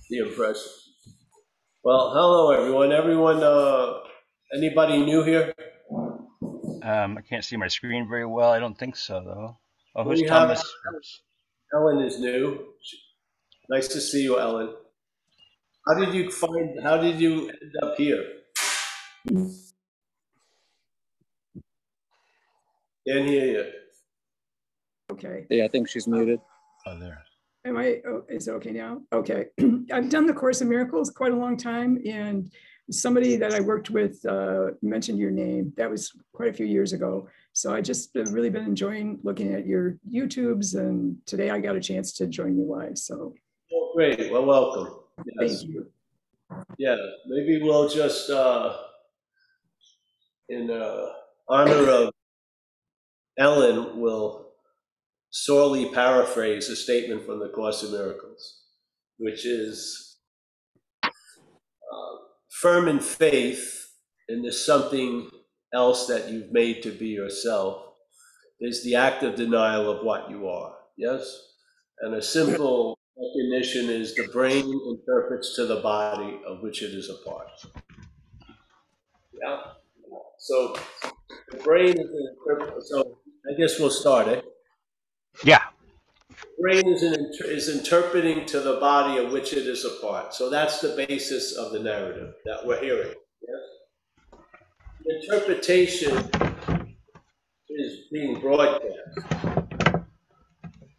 the impression. Well, hello everyone. Anybody new here? I can't see my screen very well. I don't think so, though. Oh, who's We have Thomas? Oops. Ellen is new. Nice to see you, Ellen. How did you end up here? Can't hear you. Okay. Yeah, I think she's muted. Oh, there. Is it okay now? Okay. I've done the Course in Miracles quite a long time, and somebody that I worked with mentioned your name. That was quite a few years ago. So I just really been enjoying looking at your YouTubes, and today I got a chance to join you live. So Oh, great. Well, welcome. Yes. thank you. Yeah. Maybe we'll just, in honor of Ellen, will sorely paraphrase a statement from the Course in Miracles, which is firm in faith, and there's something else that you've made to be yourself, is the act of denial of what you are. Yes? And a simple definition is the brain interprets to the body of which it is a part. Yeah? So the brain is an so I guess we'll start it. Yeah. Brain is interpreting to the body of which it is a part. So that's the basis of the narrative that we're hearing. Yes? The interpretation is being broadcast.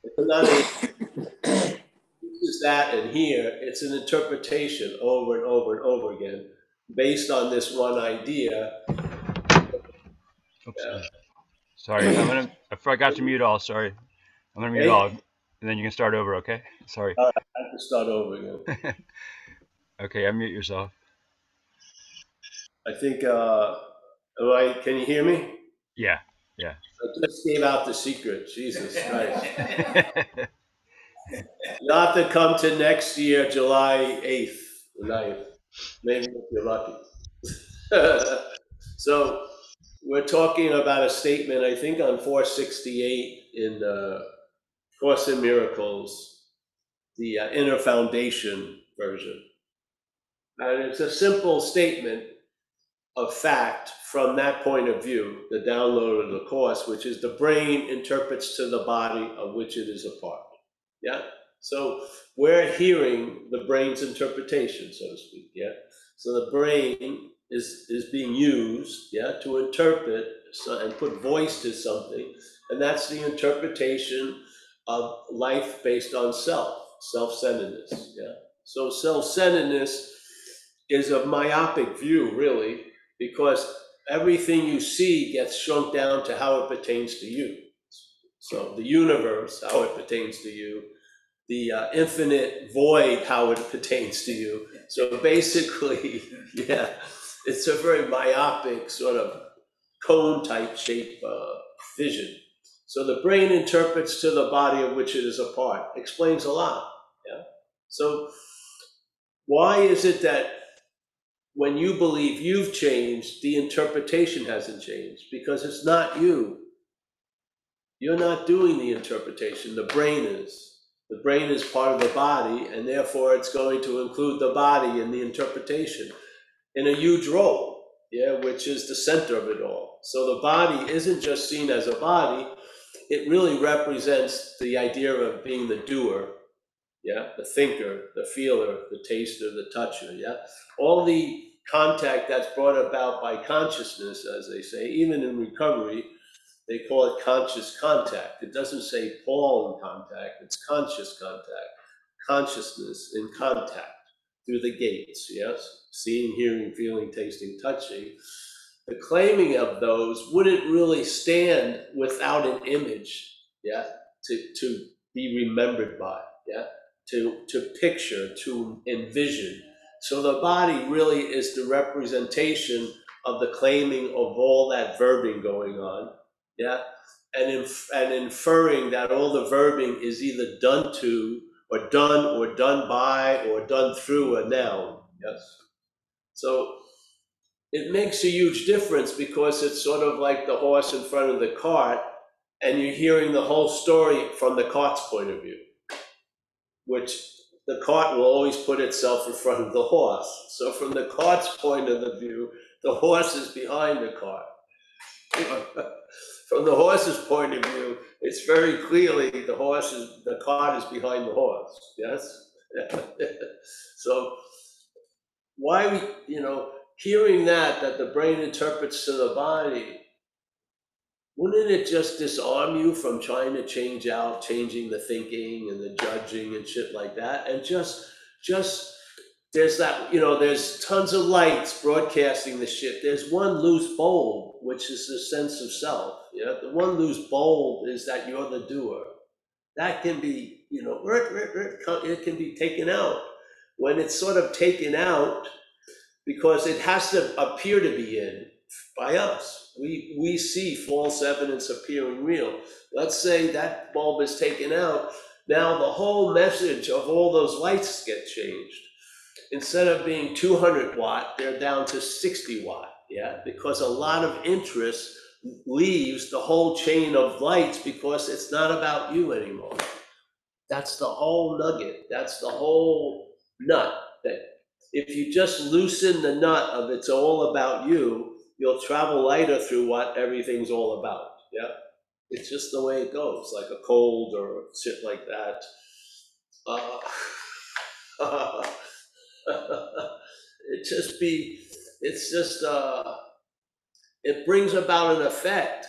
It's not this is that and here. It's an interpretation over and over and over again based on this one idea. Oops. Sorry. I forgot to mute all. Sorry. I'm gonna mute all, and then you can start over. Okay. Sorry. I have to start over again. Okay. Unmute yourself. I think, can you hear me? Yeah. Yeah. I just gave out the secret. Jesus Christ. You'll have to come to next year, July 8th or 9th. Maybe if you're lucky. So we're talking about a statement, I think, on 468 in Course in Miracles, the Inner Foundation version. And it's a simple statement of fact from that point of view, the download of the Course, which is the brain interprets to the body of which it is a part. Yeah? So we're hearing the brain's interpretation, so to speak. Yeah? So the brain is being used, yeah, to interpret and put voice to something, and that's the interpretation of life based on self-centeredness. Yeah. So self-centeredness is a myopic view, really, because everything you see gets shrunk down to how it pertains to you. So the universe, how it pertains to you, the infinite void, how it pertains to you. So basically, yeah, it's a very myopic sort of cone type shape vision. So the brain interprets to the body of which it is a part. Explains a lot. Yeah. So why is it that when you believe you've changed, the interpretation hasn't changed? Because it's not you. You're not doing the interpretation. The brain is. The brain is part of the body, and therefore it's going to include the body in the interpretation in a huge role, yeah, which is the center of it all. So the body isn't just seen as a body, it really represents the idea of being the doer, yeah, the thinker, the feeler, the taster, the toucher, yeah. All the contact that's brought about by consciousness, as they say, even in recovery, they call it conscious contact. It doesn't say Paul in contact, it's conscious contact. Consciousness in contact through the gates, yes? Seeing, hearing, feeling, tasting, touching. The claiming of those wouldn't really stand without an image, yeah, to be remembered by, yeah, to picture, to envision. So the body really is the representation of the claiming of all that verbing going on, yeah, and inferring that all the verbing is either done to, or done by, or done through a noun, yes. So it makes a huge difference because it's sort of like the horse in front of the cart, and you're hearing the whole story from the cart's point of view, which the cart will always put itself in front of the horse. So from the cart's point of the view, the horse is behind the cart. From the horse's point of view, it's very clearly the cart is behind the horse. Yes. So why we, hearing that the brain interprets to the body, wouldn't it just disarm you from trying to changing the thinking and the judging and shit like that? And just there's that, there's tons of lights broadcasting the shit. There's one loose bulb, which is the sense of self. Yeah, the one loose bulb is that you're the doer. That can be, it can be taken out. When it's sort of taken out, because it has to appear to be in by us. We see false evidence appearing real. Let's say that bulb is taken out. Now the whole message of all those lights get changed. Instead of being 200 watt, they're down to 60 watt. Yeah, because a lot of interest leaves the whole chain of lights because it's not about you anymore. That's the whole nugget. That's the whole nut. That if you just loosen the nut of it's all about you, you'll travel lighter through what everything's all about. Yeah, it's just the way it goes, like a cold or shit like that. It brings about an effect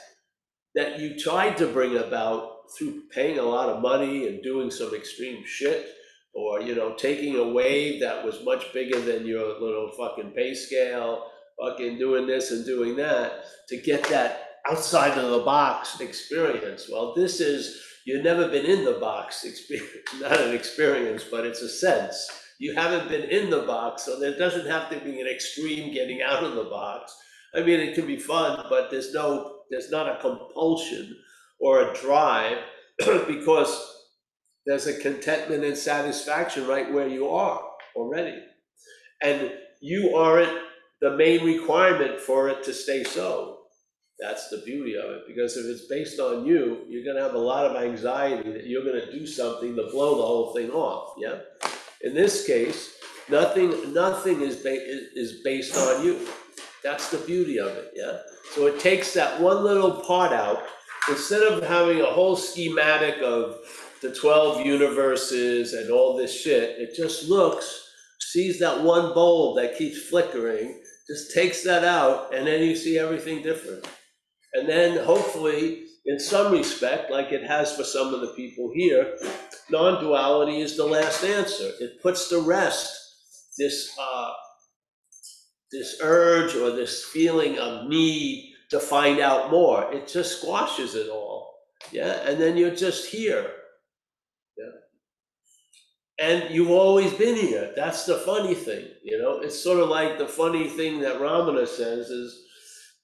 that you tried to bring about through paying a lot of money and doing some extreme shit, or taking a wave that was much bigger than your little fucking pay scale, fucking doing this and doing that to get that outside of the box experience. Well, this is, you've never been in the box experience, not an experience, but it's a sense. You haven't been in the box, so there doesn't have to be an extreme getting out of the box. I mean, it can be fun, but there's not a compulsion or a drive because there's a contentment and satisfaction right where you are already. And you aren't the main requirement for it to stay so. That's the beauty of it, because if it's based on you, you're gonna have a lot of anxiety that you're gonna do something to blow the whole thing off, yeah? In this case, nothing is based on you. That's the beauty of it, yeah? So it takes that one little part out. Instead of having a whole schematic of the 12 universes and all this shit, it just sees that one bulb that keeps flickering, just takes that out, and then you see everything different. And then hopefully, in some respect, like it has for some of the people here, non-duality is the last answer. It puts to rest this urge or this feeling of need to find out more. It just squashes it all, yeah? And then you're just here, yeah? And you've always been here. That's the funny thing, It's sort of like the funny thing that Ramana says is,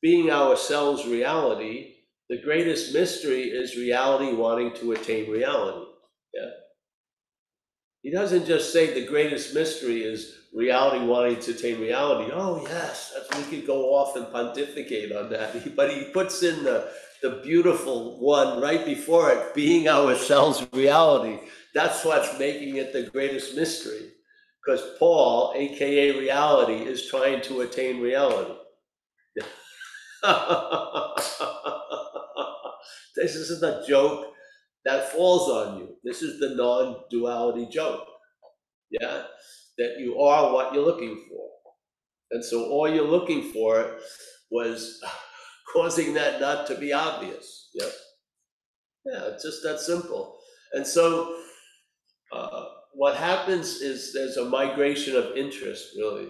being ourselves reality, the greatest mystery is reality wanting to attain reality, yeah? He doesn't just say the greatest mystery is reality wanting to attain reality. Oh yes, we could go off and pontificate on that. But he puts in the beautiful one right before it, being ourselves reality. That's what's making it the greatest mystery. Because Paul, AKA reality, is trying to attain reality. This isn't a joke that falls on you. This is the non-duality joke, yeah? That you are what you're looking for. And so all you're looking for was causing that not to be obvious, yeah? Yeah, it's just that simple. And so what happens is there's a migration of interest, really.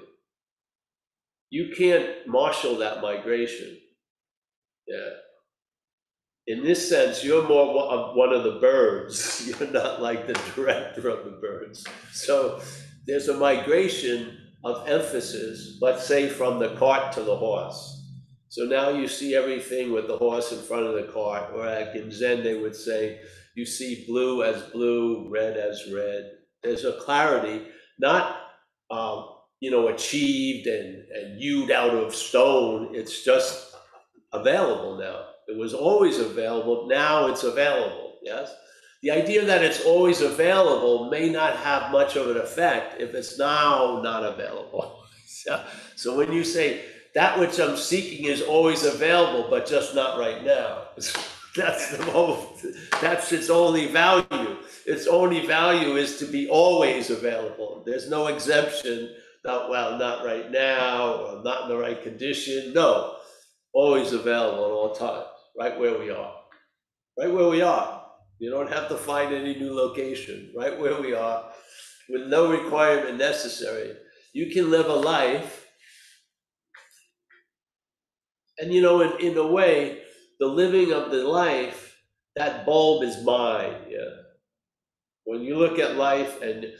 You can't marshal that migration, yeah? In this sense, you're more one of the birds. You're not like the director of the birds. So there's a migration of emphasis, let's say from the cart to the horse. So now you see everything with the horse in front of the cart, or like in Zen they would say, you see blue as blue, red as red. There's a clarity, not achieved and hewed out of stone. It's just available now. It was always available, now it's available, yes? The idea that it's always available may not have much of an effect if it's now not available. So when you say that which I'm seeking is always available, but just not right now, that's its only value. Its only value is to be always available. There's no exemption. Well, not right now, or not in the right condition. No, always available at all times, right where we are. Right where we are. You don't have to find any new location, right where we are, with no requirement necessary. You can live a life, and in a way, the living of the life, that bulb is mine, yeah. When you look at life and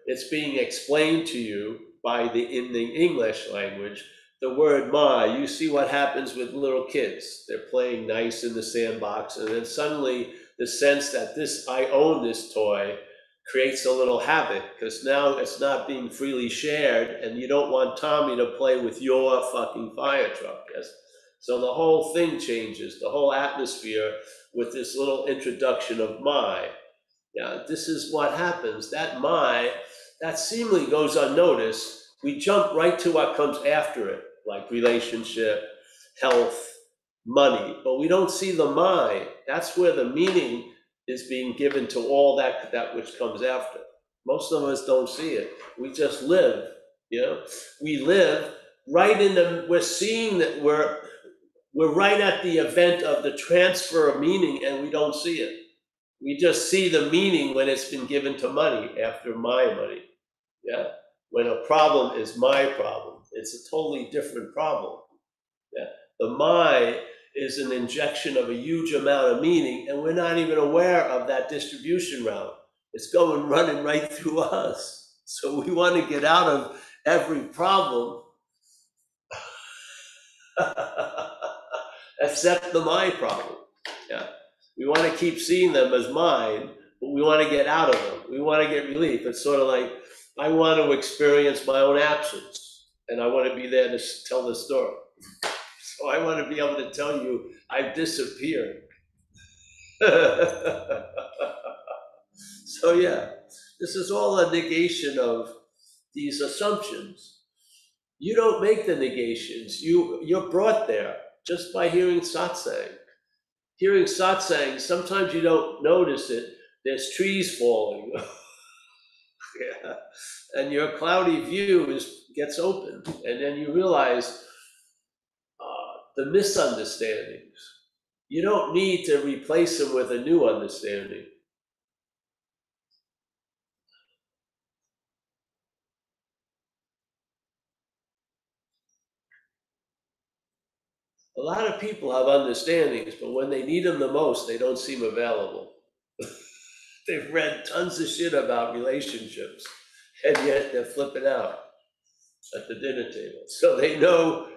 it's being explained to you in the English language, the word "my," you see what happens with little kids. They're playing nice in the sandbox, and then suddenly the sense that I own this toy creates a little havoc, because now it's not being freely shared, and you don't want Tommy to play with your fucking fire truck. Yes? So the whole thing changes, the whole atmosphere, with this little introduction of "my." Yeah, this is what happens. That seemingly goes unnoticed. We jump right to what comes after it, like relationship, health, money, but we don't see the "my." That's where the meaning is being given to all that which comes after. Most of us don't see it. We just live, We live we're seeing that we're right at the event of the transfer of meaning, and we don't see it. We just see the meaning when it's been given to money, after my money. Yeah. When a problem is my problem, it's a totally different problem. Yeah. The "my" is an injection of a huge amount of meaning, and we're not even aware of that distribution route. It's running right through us. So we want to get out of every problem except the "my" problem. Yeah. We want to keep seeing them as mine, but we want to get out of them. We want to get relief. It's sort of like, I want to experience my own absence, and I want to be there to tell the story. So I want to be able to tell you I've disappeared. So yeah, this is all a negation of these assumptions. You don't make the negations. You're brought there just by hearing satsang. Hearing satsang, sometimes you don't notice it. There's trees falling. Yeah. And your cloudy view gets open. And then you realize the misunderstandings. You don't need to replace them with a new understanding. A lot of people have understandings, but when they need them the most, they don't seem available. They've read tons of shit about relationships, and yet they're flipping out at the dinner table. So they know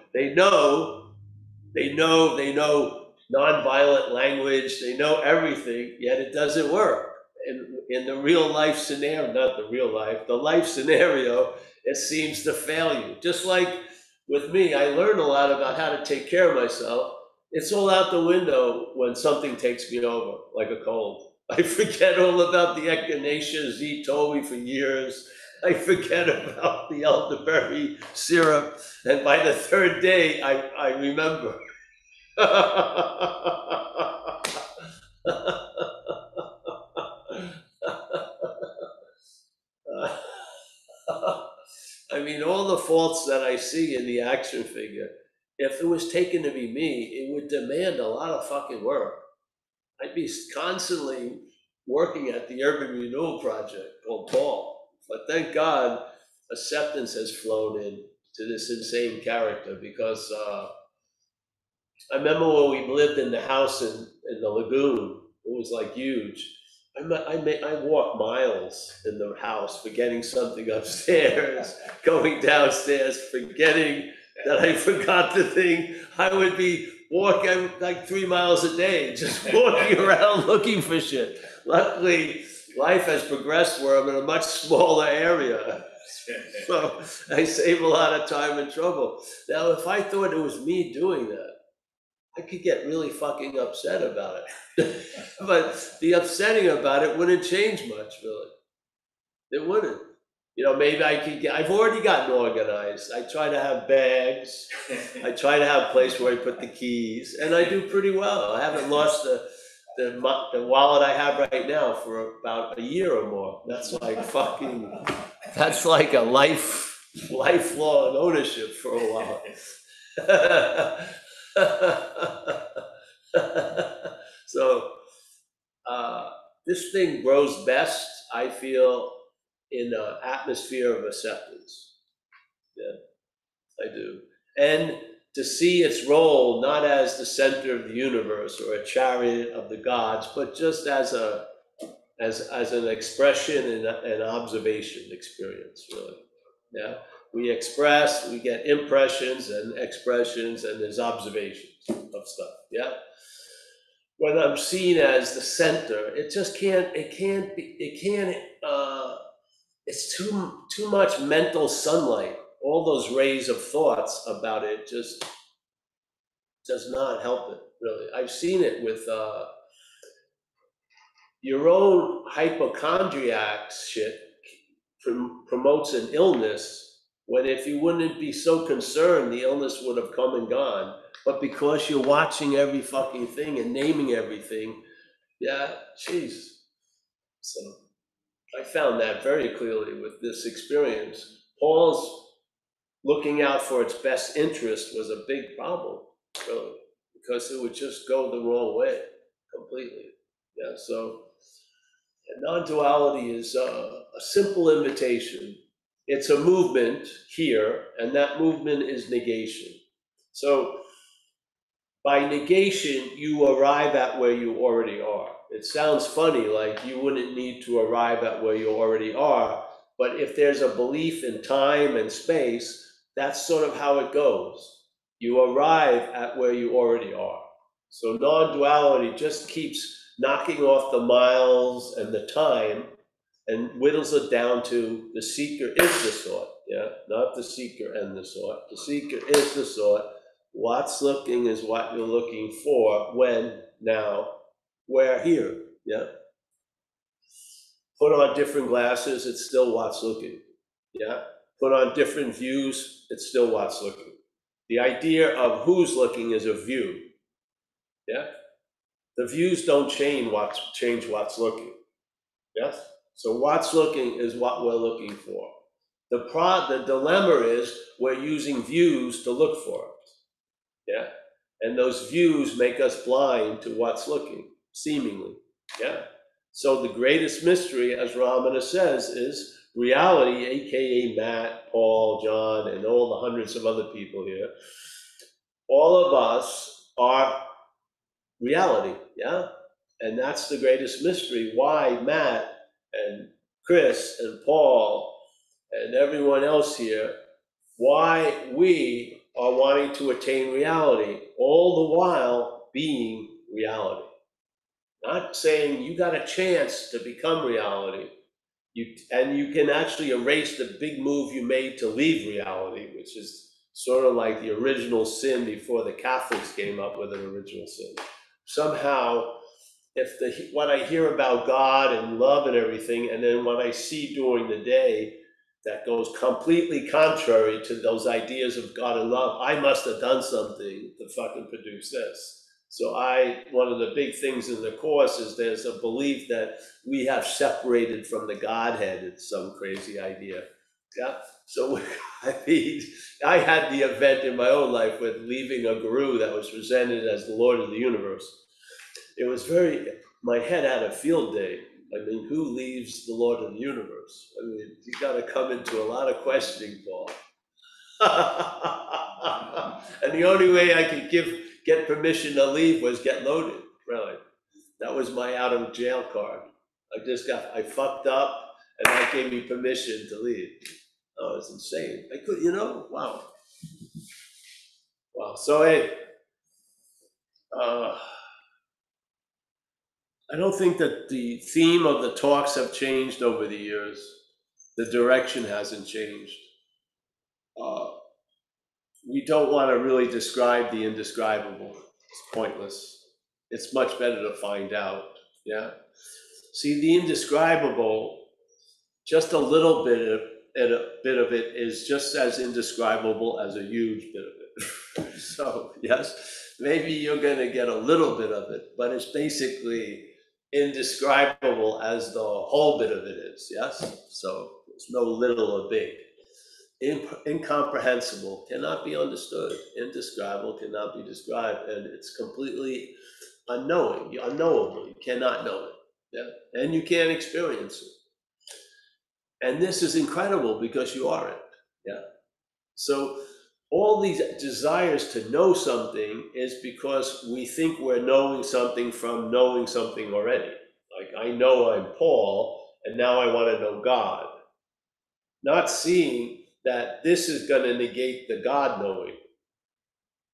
nonviolent language, they know everything, yet it doesn't work. In the real life scenario, not the real life, the life scenario, it seems to fail you. Just like with me, I learned a lot about how to take care of myself. It's all out the window when something takes me over, like a cold. I forget all about the echinacea Z told me for years. I forget about the elderberry syrup, and by the third day, I remember. I mean, all the faults that I see in the action figure, if it was taken to be me, it would demand a lot of fucking work. I'd be constantly working at the Urban Renewal Project called Paul. But thank God, acceptance has flown in to this insane character, because I remember when we lived in the house in the lagoon. It was like huge. I walked miles in the house, forgetting something upstairs, going downstairs, forgetting that I forgot the thing. I would be walking like 3 miles a day, just walking around looking for shit. Luckily, life has progressed where I'm in a much smaller area. So I save a lot of time and trouble. Now, if I thought it was me doing that, I could get really fucking upset about it. But the upsetting about it wouldn't change much, really. It wouldn't. You know, maybe I could get, I've already gotten organized. I try to have bags. I try to have a place where I put the keys, and I do pretty well. I haven't lost the wallet I have right now for about a year or more. That's like fucking, that's like a lifelong ownership for a while. So this thing grows best, I feel, in an atmosphere of acceptance. Yeah, I do. And to see its role not as the center of the universe or a chariot of the gods, but just as an expression and an observation experience, really. Yeah, we express, we get impressions and expressions, and there's observations of stuff. Yeah. When I'm seen as the center, it just can't. It's too much mental sunlight. All those rays of thoughts about it just does not help it, really. I've seen it with your own hypochondriac shit promotes an illness, when if you wouldn't be so concerned, the illness would have come and gone. But because you're watching every fucking thing and naming everything, yeah, geez. So I found that very clearly with this experience. Paul's looking out for its best interest was a big problem, really, because it would just go the wrong way completely. Yeah, so non-duality is a simple invitation. It's a movement here, and that movement is negation. So by negation, you arrive at where you already are. It sounds funny, like you wouldn't need to arrive at where you already are, but if there's a belief in time and space, that's sort of how it goes. You arrive at where you already are. So non-duality just keeps knocking off the miles and the time and whittles it down to the seeker is the thought, yeah? Not the seeker and the thought. The seeker is the thought. What's looking is what you're looking for, when, now, where, here, yeah? Put on different glasses, it's still what's looking, yeah? Put on different views, it's still what's looking. The idea of who's looking is a view, yeah? The views don't change what's looking, yes? So what's looking is what we're looking for. The dilemma is we're using views to look for it, yeah? And those views make us blind to what's looking, seemingly, yeah? So the greatest mystery, as Ramana says, is reality, AKA Matt, Paul, John, and all the hundreds of other people here. All of us are reality, yeah? And that's the greatest mystery, why Matt and Chris and Paul and everyone else here, why we are wanting to attain reality, all the while being reality. Not saying you got a chance to become reality, and you can actually erase the big move you made to leave reality, which is sort of like the original sin before the Catholics came up with an original sin. Somehow, if what I hear about God and love and everything, and then what I see during the day that goes completely contrary to those ideas of God and love, I must have done something to fucking produce this. So one of the big things in the Course is there's a belief that we have separated from the Godhead. It's some crazy idea. Yeah. So I mean, I had the event in my own life with leaving a guru that was presented as the Lord of the universe. It was my head had a field day. I mean, who leaves the Lord of the universe? I mean, you got to come into a lot of questioning, Paul. And the only way I could get permission to leave was get loaded, really. That was my out of jail card. I fucked up, and that gave me permission to leave. Oh, it's insane. I could, wow. Wow, so hey, I don't think that the theme of the talks have changed over the years. The direction hasn't changed. We don't want to really describe the indescribable. It's pointless. It's much better to find out. Yeah. See, the indescribable, just a little bit of it is just as indescribable as a huge bit of it. So yes, maybe you're going to get a little bit of it, but it's basically indescribable as the whole bit of it is. Yes. So there's no little or big. Incomprehensible cannot be understood. Indescribable cannot be described, and it's completely unknowable. You cannot know it. Yeah, and you can't experience it. And this is incredible because you are it. Yeah. So all these desires to know something is because we think we're knowing something from knowing something already. Like, I know I'm Paul, and now I want to know God. Not seeing that this is going to negate the God knowing.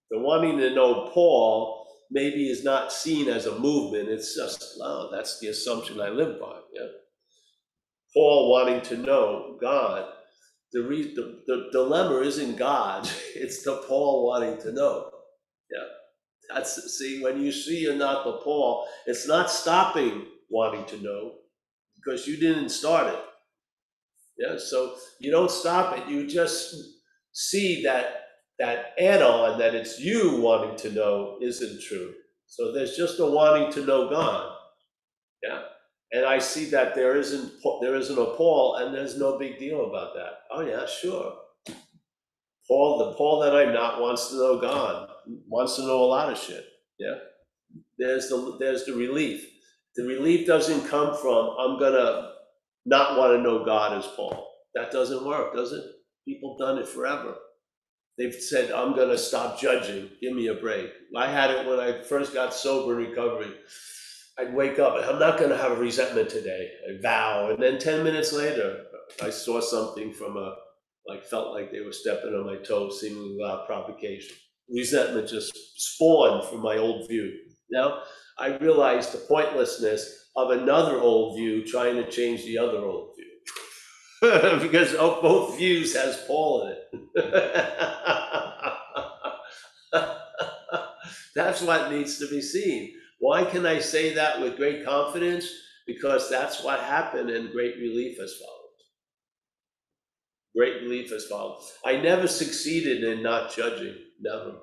The wanting to know Paul maybe is not seen as a movement. It's just, oh, that's the assumption I live by. Yeah. Paul wanting to know God. The dilemma isn't God. It's the Paul wanting to know. Yeah. See, when you see you're not the Paul, it's not stopping wanting to know because you didn't start it. Yeah, so you don't stop it. You just see that add-on that it's you wanting to know isn't true. So there's just a wanting to know God. Yeah, and I see that there isn't a Paul, and there's no big deal about that. Oh yeah, sure. The Paul that I'm not wants to know God, wants to know a lot of shit. Yeah, there's the relief. The relief doesn't come from I'm gonna not want to know God as Paul. That doesn't work, does it? People done it forever. They've said, I'm going to stop judging. Give me a break. I had it when I first got sober in recovery. I'd wake up, I'm not going to have a resentment today. I vow. And then 10 minutes later, I saw something felt like they were stepping on my toes, seemingly without provocation. Resentment just spawned from my old view. Now, I realized the pointlessness of another old view trying to change the other old view. Because both views has Paul in it. That's what needs to be seen. Why can I say that with great confidence? Because that's what happened, and great relief has followed. Great relief has followed. I never succeeded in not judging, never.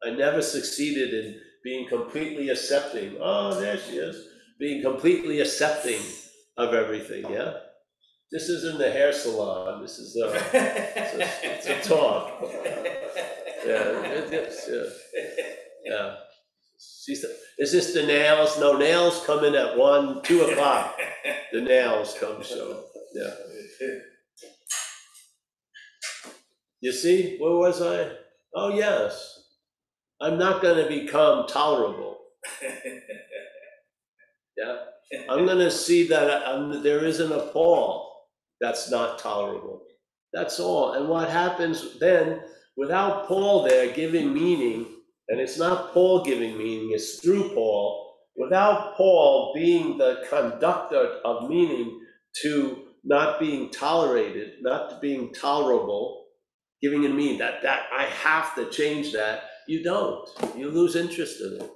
I never succeeded in being completely accepting. Oh, there she is. Being completely accepting of everything, yeah? This isn't the hair salon. This is it's a talk. Yeah. Is this the nails? No, nails come in at 1, 2 o'clock. The nails come, so yeah. You see, where was I? Oh yes, I'm not going to become tolerable. Yeah, I'm going to see that there isn't a Paul that's not tolerable. That's all. And what happens then, without Paul there giving meaning, and it's not Paul giving meaning, it's through Paul, without Paul being the conductor of meaning to not being tolerated, not being tolerable, giving it meaning that I have to change that, you don't. You lose interest in it.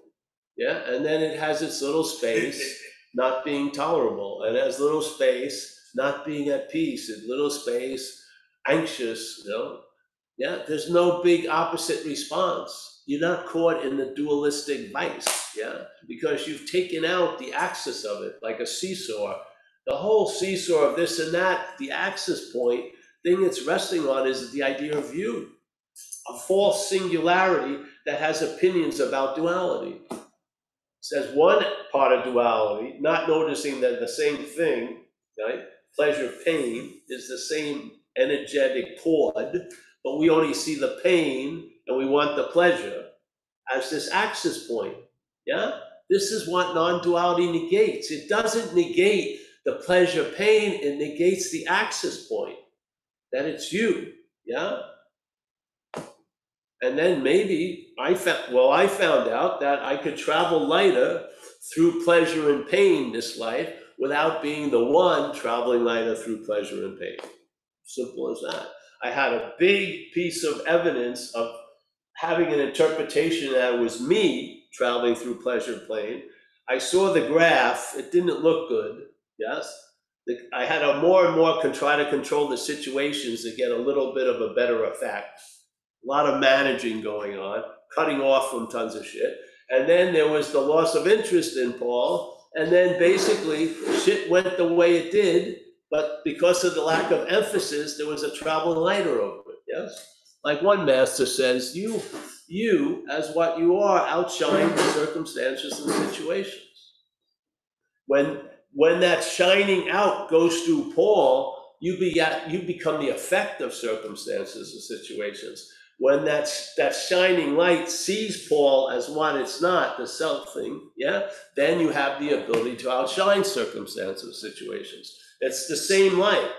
Yeah, and then it has its little space, not being tolerable, and it has little space, not being at peace, and little space, anxious, Yeah, there's no big opposite response. You're not caught in the dualistic vice, yeah? Because you've taken out the axis of it, like a seesaw. The whole seesaw of this and that, the axis point, thing it's resting on is the idea of you. A false singularity that has opinions about duality. Says one part of duality, not noticing that the same thing, right? Pleasure, pain is the same energetic chord, but we only see the pain and we want the pleasure as this axis point. Yeah? This is what non-duality negates. It doesn't negate the pleasure, pain, it negates the axis point, that it's you. Yeah? And then maybe I found out that I could travel lighter through pleasure and pain this life without being the one traveling lighter through pleasure and pain. Simple as that. I had a big piece of evidence of having an interpretation that it was me traveling through pleasure plane. I saw the graph, it didn't look good, yes? I had to more and more try to control the situations to get a little bit of a better effect. A lot of managing going on, cutting off from tons of shit. And then there was the loss of interest in Paul. And then basically shit went the way it did, but because of the lack of emphasis, there was a traveling lighter over it, yes? Like one master says, you as what you are outshine the circumstances and situations. When that shining out goes through Paul, you become the effect of circumstances and situations. When that shining light sees Paul as what it's not, the self thing, yeah, then you have the ability to outshine circumstances, situations. It's the same light.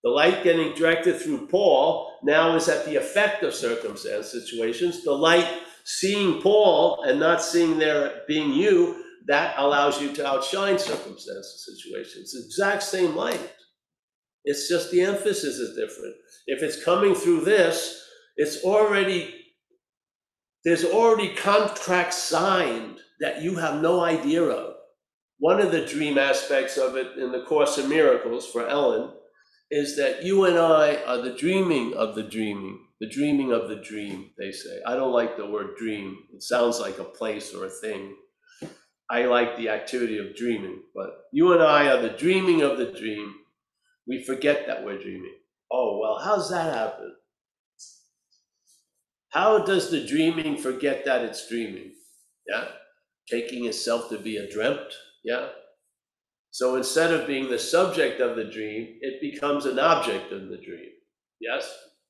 The light getting directed through Paul now is at the effect of circumstance situations. The light seeing Paul and not seeing there being you, that allows you to outshine circumstances situations. It's the exact same light. It's just the emphasis is different. If it's coming through this, there's already contracts signed that you have no idea of. One of the dream aspects of it in the Course in Miracles for Ellen is that you and I are the dreaming of the dreaming of the dream, they say. I don't like the word dream. It sounds like a place or a thing. I like the activity of dreaming, but you and I are the dreaming of the dream. We forget that we're dreaming. Oh, well, how's that happen? How does the dreaming forget that it's dreaming? Yeah, taking itself to be a dreamt. Yeah. So instead of being the subject of the dream, it becomes an object of the dream. Yes,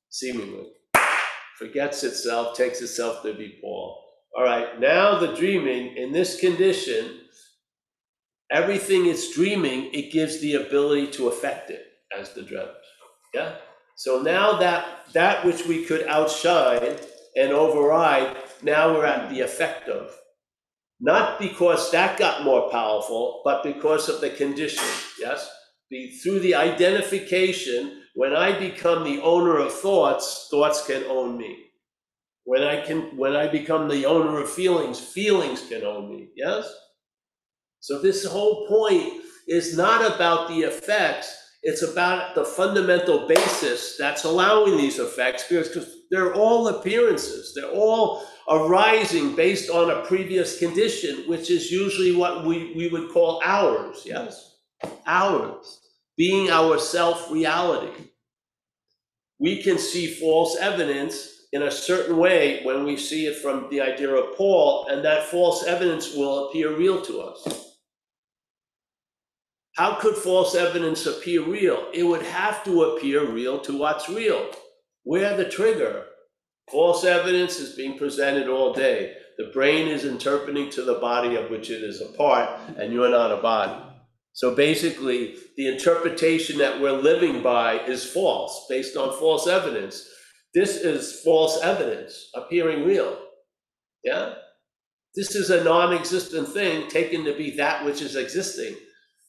seemingly. Forgets itself, takes itself to be Paul. All right, now the dreaming in this condition, everything it's dreaming, it gives the ability to affect it as the dreamt. Yeah. So now that which we could outshine and override, now we're at the effect of. Not because that got more powerful, but because of the condition, yes? Through the identification, when I become the owner of thoughts, thoughts can own me. When I become the owner of feelings, feelings can own me, yes? So this whole point is not about the effects, it's about the fundamental basis that's allowing these effects, because they're all appearances, they're all arising based on a previous condition, which is usually what we would call ours, yes? Ours, being our self-reality. We can see false evidence in a certain way when we see it from the idea of Paul, and that false evidence will appear real to us. How could false evidence appear real? It would have to appear real to what's real. We're the trigger. False evidence is being presented all day. The brain is interpreting to the body of which it is a part, and you're not a body. So basically, the interpretation that we're living by is false, based on false evidence. This is false evidence appearing real. Yeah? This is a non-existent thing taken to be that which is existing.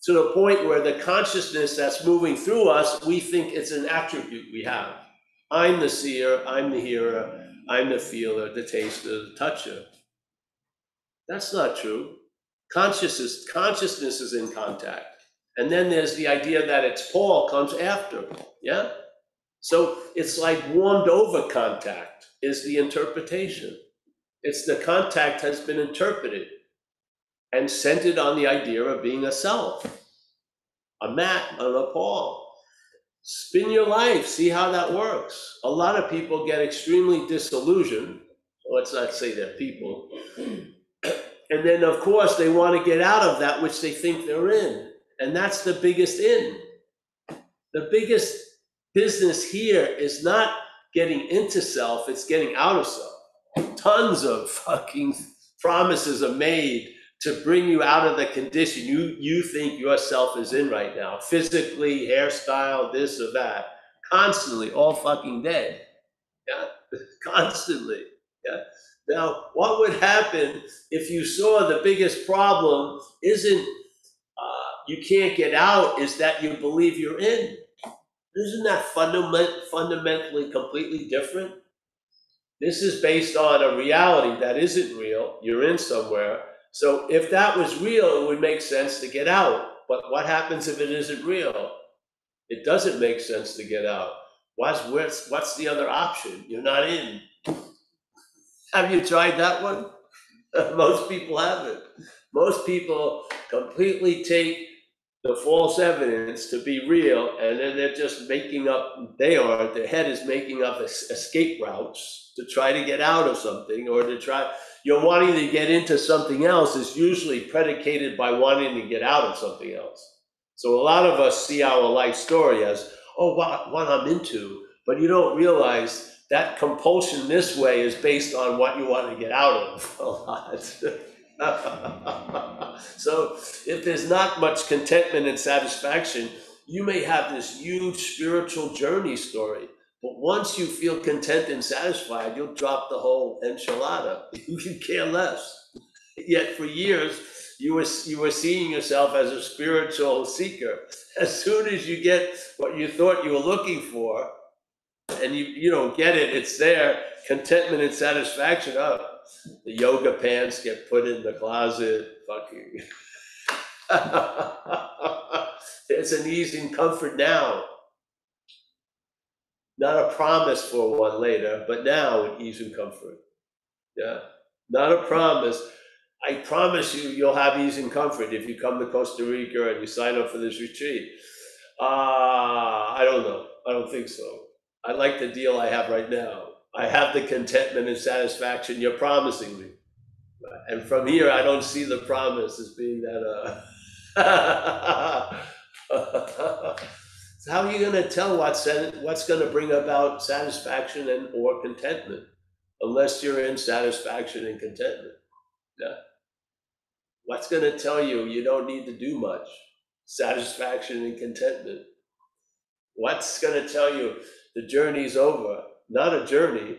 To the point where the consciousness that's moving through us, we think it's an attribute we have. I'm the seer, I'm the hearer, I'm the feeler, the taster, the toucher. That's not true. Consciousness is in contact. And then there's the idea that it's Paul comes after, yeah? So it's like warmed over contact is the interpretation. It's the contact has been interpreted and centered on the idea of being a self, a Matt, and a Paul. Spin your life, see how that works. A lot of people get extremely disillusioned. Let's not say they're people. And then, of course, they want to get out of that which they think they're in. And that's the biggest in. The biggest business here is not getting into self, it's getting out of self. Tons of fucking promises are made to bring you out of the condition you think yourself is in right now. Physically, hairstyle, this or that. Constantly, all fucking day. Yeah, constantly. Yeah. Now, what would happen if you saw the biggest problem isn't you can't get out, is that you believe you're in? Isn't that fundamentally completely different? This is based on a reality that isn't real. You're in somewhere. So if that was real, it would make sense to get out. But what happens if it isn't real? It doesn't make sense to get out. What's the other option? You're not in. Have you tried that one? Most people haven't. Most people completely take the false evidence to be real, and then they're just making up, their head is making up escape routes to try to get out of something, or to try, you're wanting to get into something else is usually predicated by wanting to get out of something else. So a lot of us see our life story as, oh, what I'm into, but you don't realize that compulsion this way is based on what you want to get out of a lot. So if there's not much contentment and satisfaction, you may have this huge spiritual journey story. But once you feel content and satisfied, you'll drop the whole enchilada. You can care less. Yet for years, you were seeing yourself as a spiritual seeker. As soon as you get what you thought you were looking for, and you don't get it, it's there, contentment and satisfaction up. The yoga pants get put in the closet, fucking. It's an ease and comfort now. Not a promise for one later, but now an ease and comfort. Yeah, not a promise. I promise you, you'll have ease and comfort if you come to Costa Rica and you sign up for this retreat. I don't know. I don't think so. I like the deal I have right now. I have the contentment and satisfaction you're promising me. And from here, I don't see the promise as being that. So how are you going to tell what's going to bring about satisfaction and or contentment, unless you're in satisfaction and contentment? Yeah. What's going to tell you you don't need to do much? Satisfaction and contentment. What's going to tell you the journey's over? Not a journey.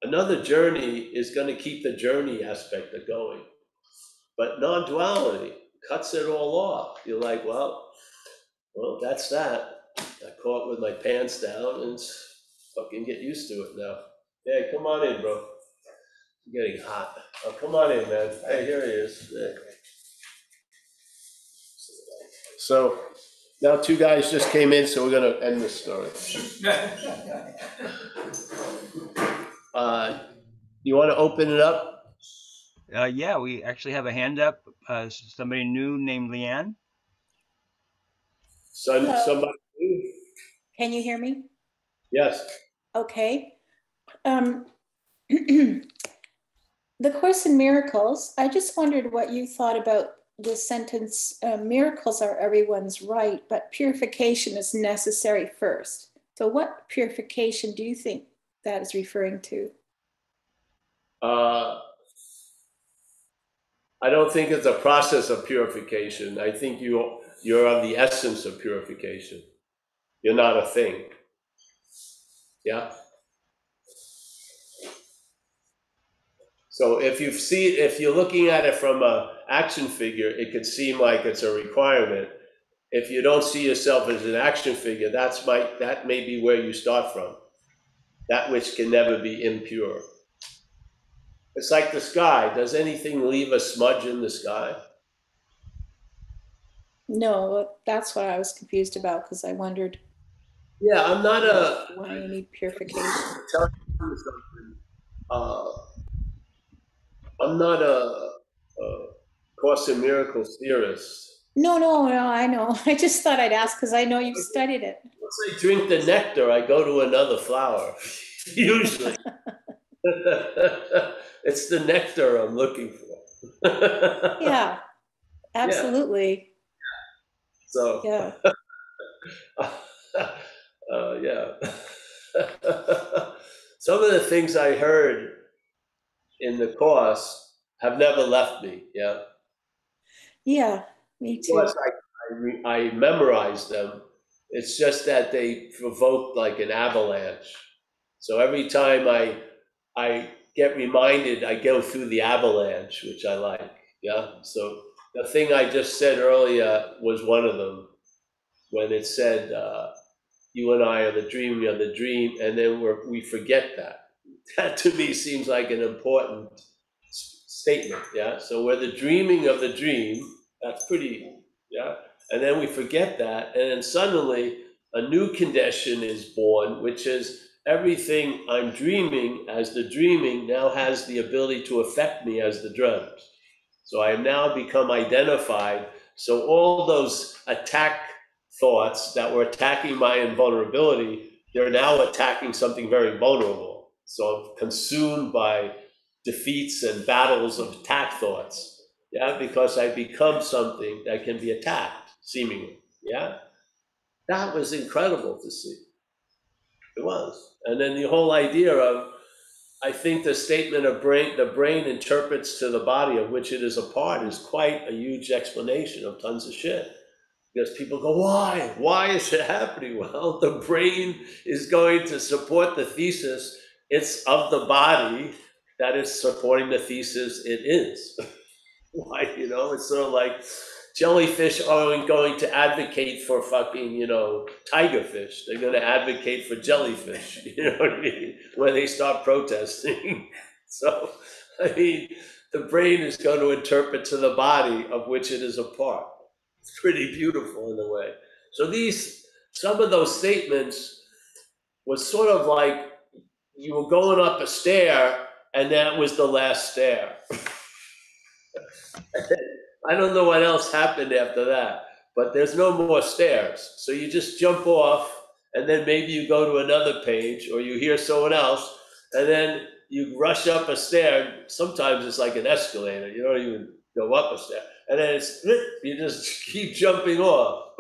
Another journey is going to keep the journey aspect of going. But non-duality cuts it all off. You're like, well, that's that. I caught with my pants down and fucking get used to it now. Hey, come on in, bro. I'm getting hot. Oh, come on in, man. Hey, here he is. Hey. So now two guys just came in, so we're going to end this story. You want to open it up? Yeah, we actually have a hand up. Somebody new named Leanne. Somebody new? Can you hear me? Yes. Okay. The Course in Miracles, I just wondered what you thought about the sentence, miracles are everyone's right, but purification is necessary first. So what purification do you think that is referring to? I don't think it's a process of purification. I think you're of the essence of purification. You're not a thing. Yeah. So if you're looking at it from an action figure, it could seem like it's a requirement. If you don't see yourself as an action figure, that may be where you start from. That which can never be impure. It's like the sky. Does anything leave a smudge in the sky? No, that's what I was confused about, because I wondered. Yeah, I'm not why you need purification. Tell you something. I'm not a Course in Miracles theorist. No, I know. I just thought I'd ask because I know you've studied it. Once I drink the nectar, I go to another flower, usually. It's the nectar I'm looking for. Yeah, absolutely. Yeah. So, yeah. Yeah. Some of the things I heard in the Course have never left me. Yeah. Yeah, me too. Of course, I memorized them. It's just that they provoked like an avalanche. So every time I get reminded, I go through the avalanche, which I like. Yeah. So the thing I just said earlier was one of them, when it said, "You and I are the dream, you're the dream," and then we forget that. that to me seems like an important statement, yeah? So we're the dreaming of the dream, that's pretty, yeah? And then we forget that, and then suddenly a new condition is born, which is everything I'm dreaming as the dreaming now has the ability to affect me as the dreams. So I have now become identified. So all those attack thoughts that were attacking my invulnerability, they're now attacking something very vulnerable. So I'm consumed by defeats and battles of attack thoughts, yeah, because I become something that can be attacked, seemingly, yeah. That was incredible to see. It was. And then the whole idea of, I think the statement of the brain interprets to the body of which it is a part is quite a huge explanation of tons of shit. Because people go, why? Why is it happening? Well, the brain is going to support the thesis. It's of the body that is supporting the thesis it is. Why, it's sort of like jellyfish aren't going to advocate for fucking, tigerfish. They're going to advocate for jellyfish, you know what I mean? When they start protesting. So, I mean, the brain is going to interpret to the body of which it is a part. It's pretty beautiful in a way. So some of those statements was sort of like you were going up a stair and that was the last stair. I don't know what else happened after that, but there's no more stairs. So you just jump off and then maybe you go to another page or you hear someone else and then you rush up a stair. Sometimes it's like an escalator. You don't even go up a stair. And then you just keep jumping off.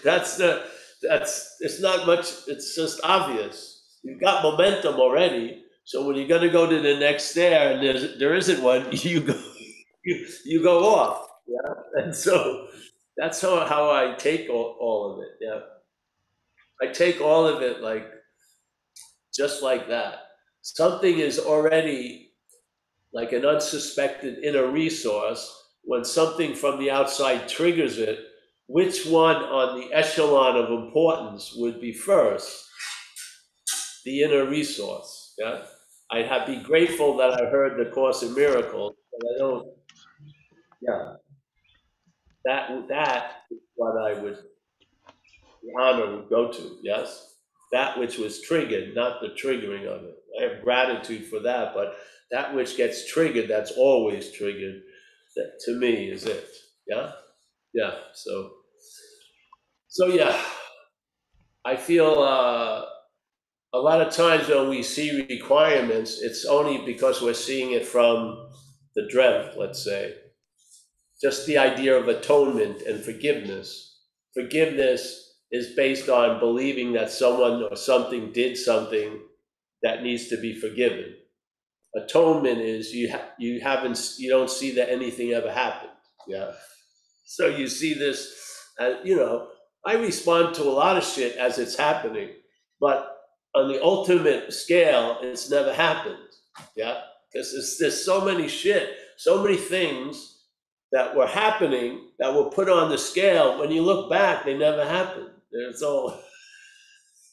It's not much, it's just obvious. You've got momentum already. So when you're gonna go to the next stair and there isn't one, you go off, yeah? And so that's how I take all of it, yeah. I take all of it like, just like that. Something is already like an unsuspected inner resource. When something from the outside triggers it, which one on the echelon of importance would be first? The inner resource, yeah? I'd be grateful that I heard the Course in Miracles, but I don't, yeah. That is what the honor would go to, yes? That which was triggered, not the triggering of it. I have gratitude for that, but that which gets triggered, that's always triggered, that to me is it, yeah? Yeah, so yeah, I feel a lot of times when we see requirements, it's only because we're seeing it from the dream, let's say. Just the idea of atonement and forgiveness. Forgiveness is based on believing that someone or something did something that needs to be forgiven. Atonement is you don't see that anything ever happened. Yeah. So you see this, I respond to a lot of shit as it's happening, but on the ultimate scale, it's never happened. Yeah, because there's so many things that were happening that were put on the scale. When you look back, they never happened. It's all,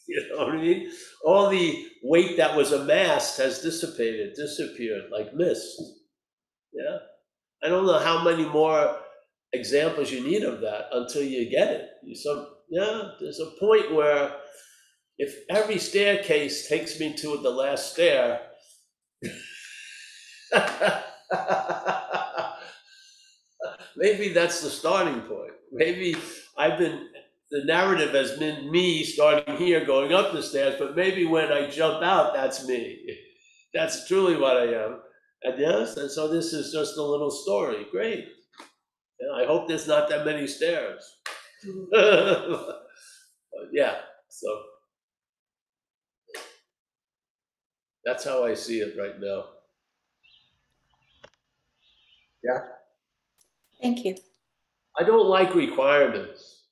you know what I mean? All the weight that was amassed has disappeared like mist. Yeah. I don't know how many more examples you need of that until you get it. There's a point where if every staircase takes me to the last stair, maybe that's the starting point. Maybe the narrative has been me starting here, going up the stairs, but maybe when I jump out, that's me. That's truly what I am. And yes, and so this is just a little story. Great. I hope there's not that many stairs. Yeah, so that's how I see it right now. Yeah. Thank you. I don't like requirements.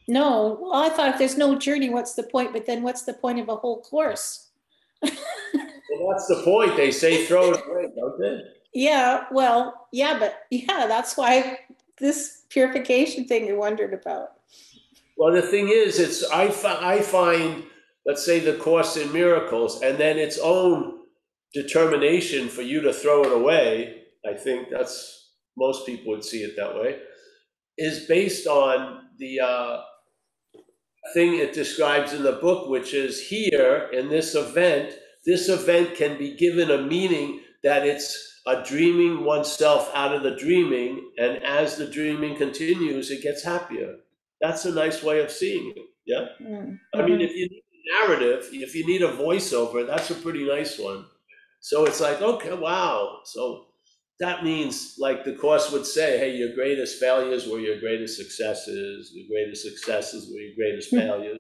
No, well, I thought if there's no journey, what's the point? But then what's the point of a whole course? Well, that's the point. They say throw it away, don't they? Yeah, well, yeah, but yeah, that's why this purification thing you wondered about. Well, the thing is, I find let's say the Course in Miracles, and then its own determination for you to throw it away, I think that's, most people would see it that way, is based on the thing it describes in the book, which is here in this event can be given a meaning that it's a dreaming oneself out of the dreaming, and as the dreaming continues, it gets happier. That's a nice way of seeing it. Yeah. I mean, if you need a narrative, if you need a voiceover, that's a pretty nice one. So it's like, okay, wow. So that means, like the Course would say, hey, your greatest failures were your greatest successes. Your greatest successes were your greatest failures.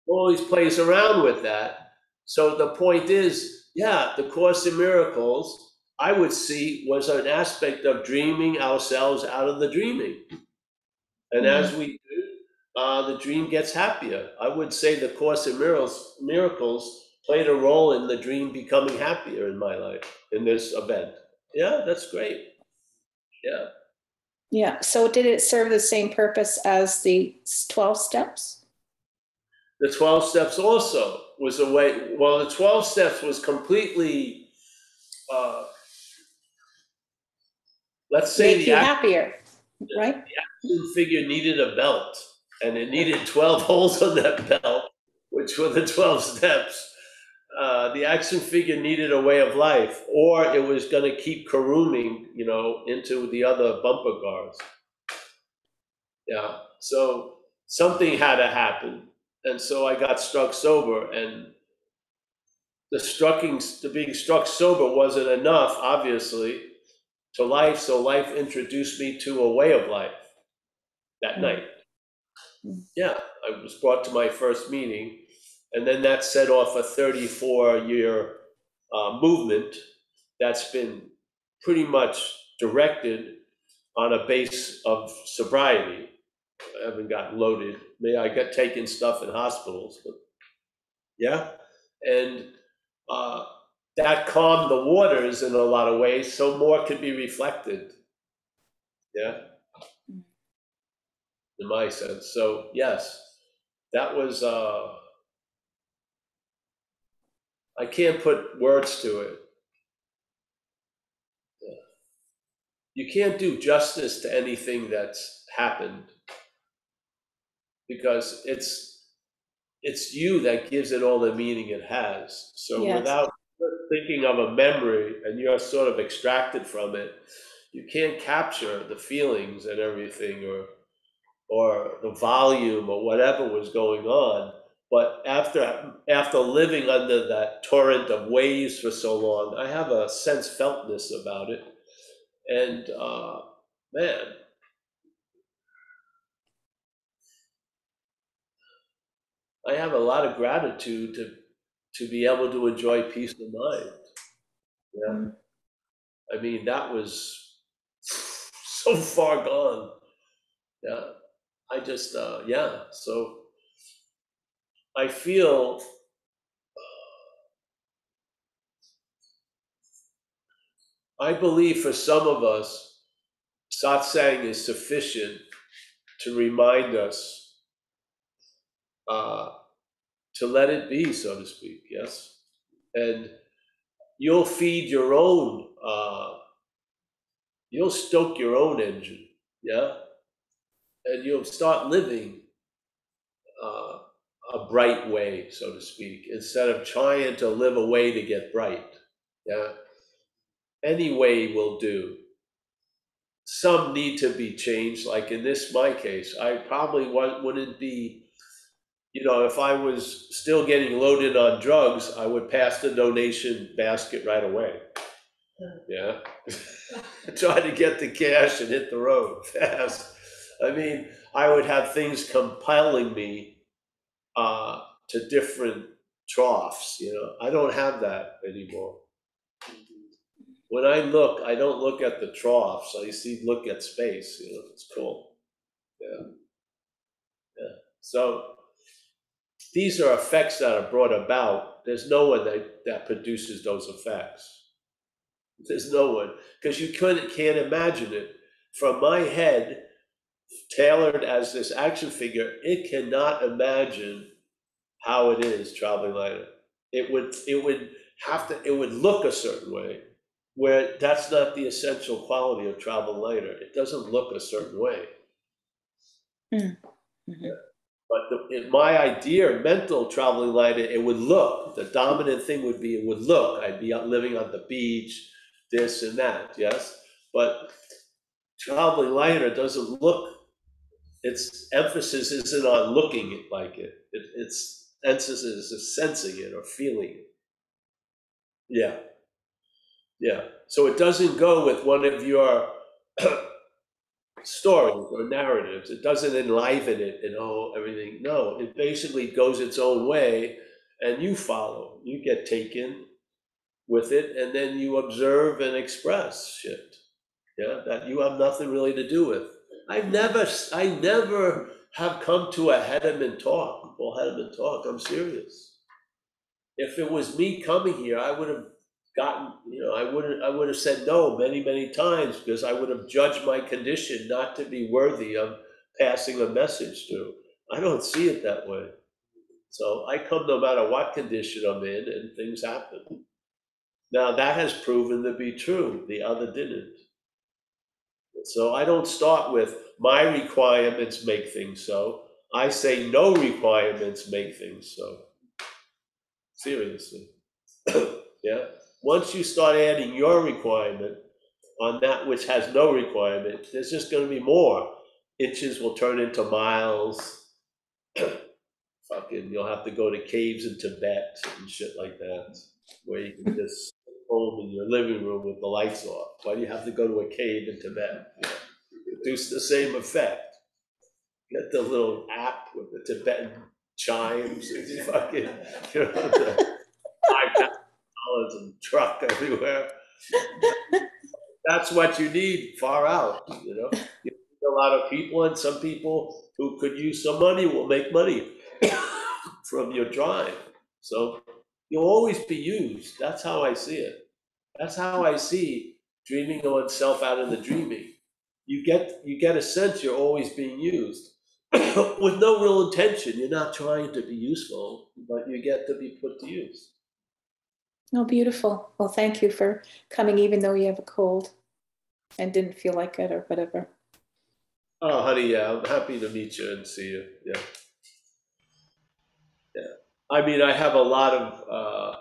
Always plays around with that. So the point is, yeah, the Course in Miracles, I would see, was an aspect of dreaming ourselves out of the dreaming. And as we do, the dream gets happier. I would say the Course in Miracles played a role in the dream becoming happier in my life, in this event. Yeah, that's great. Yeah. Yeah. So did it serve the same purpose as the 12 steps? The 12 steps also was a way, well, the 12 steps was completely, let's say make you happier, right? The action figure needed a belt, and it needed 12 holes on that belt, which were the 12 steps. The action figure needed a way of life, or it was going to keep carooning, into the other bumper cars. Yeah, so something had to happen, and so I got struck sober, and the being struck sober wasn't enough, obviously, to life. So life introduced me to a way of life that night. Yeah, I was brought to my first meeting, and then that set off a 34-year movement that's been pretty much directed on a base of sobriety. I haven't gotten loaded. Maybe I got taken stuff in hospitals, but yeah. And that calmed the waters in a lot of ways, so more could be reflected. Yeah. In my sense. So yes, that was, I can't put words to it. You can't do justice to anything that's happened, because it's you that gives it all the meaning it has. So Yes. without thinking of a memory, and you're sort of extracted from it, you can't capture the feelings and everything, or the volume or whatever was going on. But after living under that torrent of waves for so long, I have a sense feltness about it. And man, I have a lot of gratitude to be able to enjoy peace of mind. Yeah. I mean, that was so far gone. Yeah. I just, yeah. So I feel, I believe for some of us, satsang is sufficient to remind us to let it be, so to speak. Yes. And you'll feed your own, you'll stoke your own engine. Yeah. And you'll start living a bright way, so to speak, instead of trying to live a way to get bright. Yeah. Any way will do. Some need to be changed, like in my case. I probably wouldn't be, if I was still getting loaded on drugs, I would pass the donation basket right away. Yeah. Try to get the cash and hit the road fast. I mean, I would have things compelling me to different troughs. I don't have that anymore. When I look, I don't look at the troughs. I look at space. It's cool. Yeah. Yeah. So these are effects that are brought about. There's no one that produces those effects. There's no one, because you can't imagine it. From my head, tailored as this action figure, it cannot imagine how it is traveling lighter. It would it would look a certain way, where that's not the essential quality of travel lighter. It doesn't look a certain way. Mm-hmm. But in my idea, mental traveling lighter, it would look, the dominant thing would be, it would look, I'd be out living on the beach, this and that, yes? But traveling lighter doesn't look, its emphasis isn't on looking it like it. Its emphasis is sensing it or feeling it. Yeah, yeah. So it doesn't go with one of your stories or narratives. It doesn't enliven it and everything. No, it basically goes its own way, and you follow. You get taken with it, and then you observe and express shit. Yeah, that you have nothing really to do with. I never have come to a Hedderman talk, Paul Hedderman talk. I'm serious. If it was me coming here, I would have gotten, I would have said no many times, because I would have judged my condition not to be worthy of passing a message to. I don't see it that way. So I come no matter what condition I'm in, and things happen. Now that has proven to be true. The other didn't. So I don't start with my requirements make things so. I say no requirements make things so. Seriously. Yeah. Once you start adding your requirement on that which has no requirement, there's just going to be more. Inches will turn into miles. Fucking, you'll have to go to caves in Tibet and shit like that, where you can just sit home in your living room with the lights off. Why do you have to go to a cave in Tibet? Produce the same effect. Get the little app with the Tibetan chimes and fucking, the $5,000 and truck everywhere. That's what you need far out, You need a lot of people, and some people who could use some money will make money from your drive. So you'll always be used. That's how I see it. That's how I see dreaming oneself out of the dreaming. You get a sense you're always being used with no real intention. You're not trying to be useful, but you get to be put to use. Oh, beautiful. Well, thank you for coming, even though you have a cold and didn't feel like it or whatever. Oh, honey, yeah, I'm happy to meet you and see you. Yeah. Yeah. I mean, I have a lot of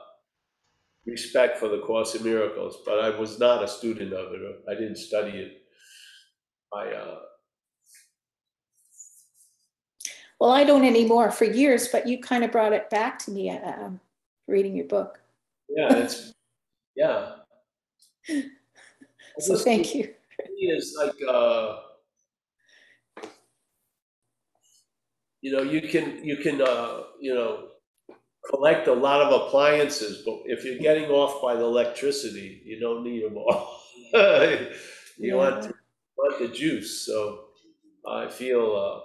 respect for the Course in Miracles, but I was not a student of it. I didn't study it. Well, I don't anymore for years, but you kind of brought it back to me reading your book. Yeah, yeah. So thank you. It's like, you can collect a lot of appliances, but if you're getting off by the electricity, you don't need them all. You want the juice. So I feel,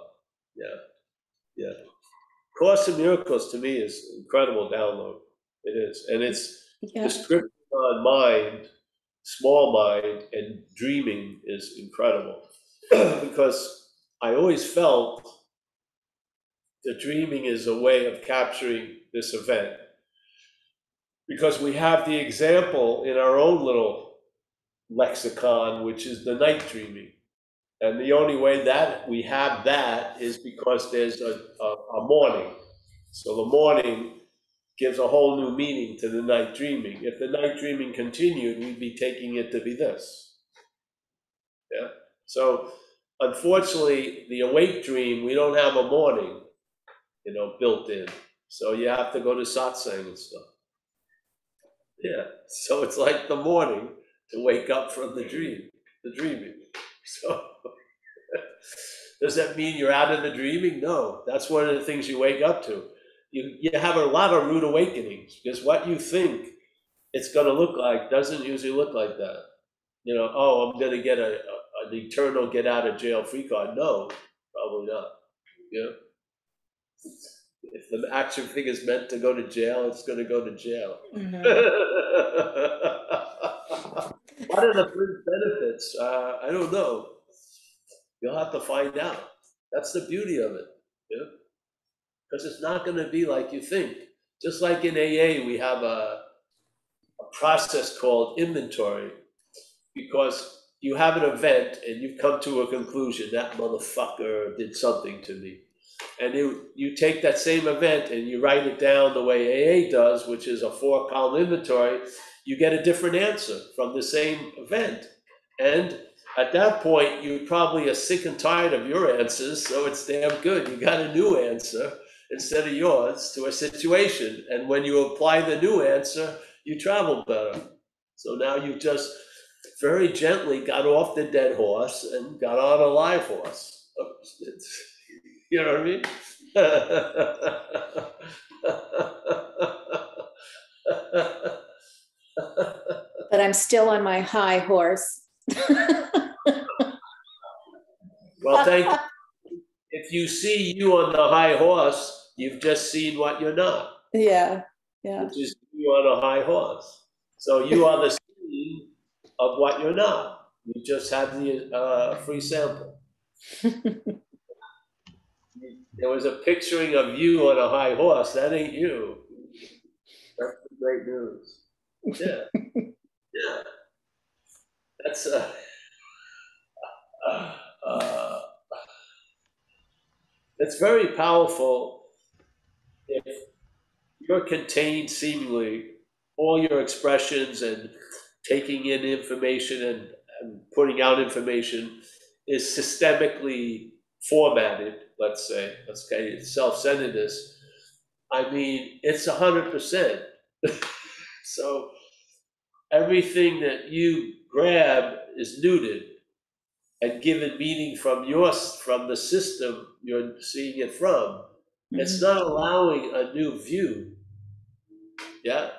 yeah. Course in Miracles to me is incredible download. It is, and its description on mind, small mind, and dreaming is incredible. Because I always felt that dreaming is a way of capturing this event. Because we have the example in our own little lexicon, which is the night dreaming. And the only way that we have that is because there's a morning. So the morning gives a whole new meaning to the night dreaming. If the night dreaming continued, we'd be taking it to be this. Yeah. So unfortunately, the awake dream, we don't have a morning, built in. So you have to go to satsang and stuff. Yeah. So it's like the morning to wake up from the dreaming. So does that mean you're out of the dreaming? No, that's one of the things you wake up to. You have a lot of rude awakenings, because what you think it's going to look like doesn't usually look like that. I'm going to get an eternal get out of jail free card. No, probably not. If the action thing is meant to go to jail, it's going to go to jail. What are the fringe benefits? I don't know. You'll have to find out. That's the beauty of it. because it's not going to be like you think. Just like in AA, we have a process called inventory, because you have an event and you've come to a conclusion, that motherfucker did something to me. And you take that same event and you write it down the way AA does, which is a 4-column inventory, you get a different answer from the same event. And at that point, you probably are sick and tired of your answers, so it's damn good. You got a new answer instead of yours to a situation. And when you apply the new answer, you travel better. So now you just very gently got off the dead horse and got on a live horse. You know what I mean? But I'm still on my high horse. Well, thank you. If you see you on the high horse, you've just seen what you're not. Yeah. Which is you on a high horse. So you are the scene of what you're not. You just have the free sample. There was a picturing of you on a high horse. That ain't you. That's the great news. Yeah. Yeah. That's it's very powerful if you're contained seemingly, all your expressions and taking in information and putting out information is systemically formatted, let's say, self-centeredness. I mean, it's 100%. So everything that you grab is neutered and given meaning from the system you're seeing it from. Mm-hmm. It's not allowing a new view. Yeah,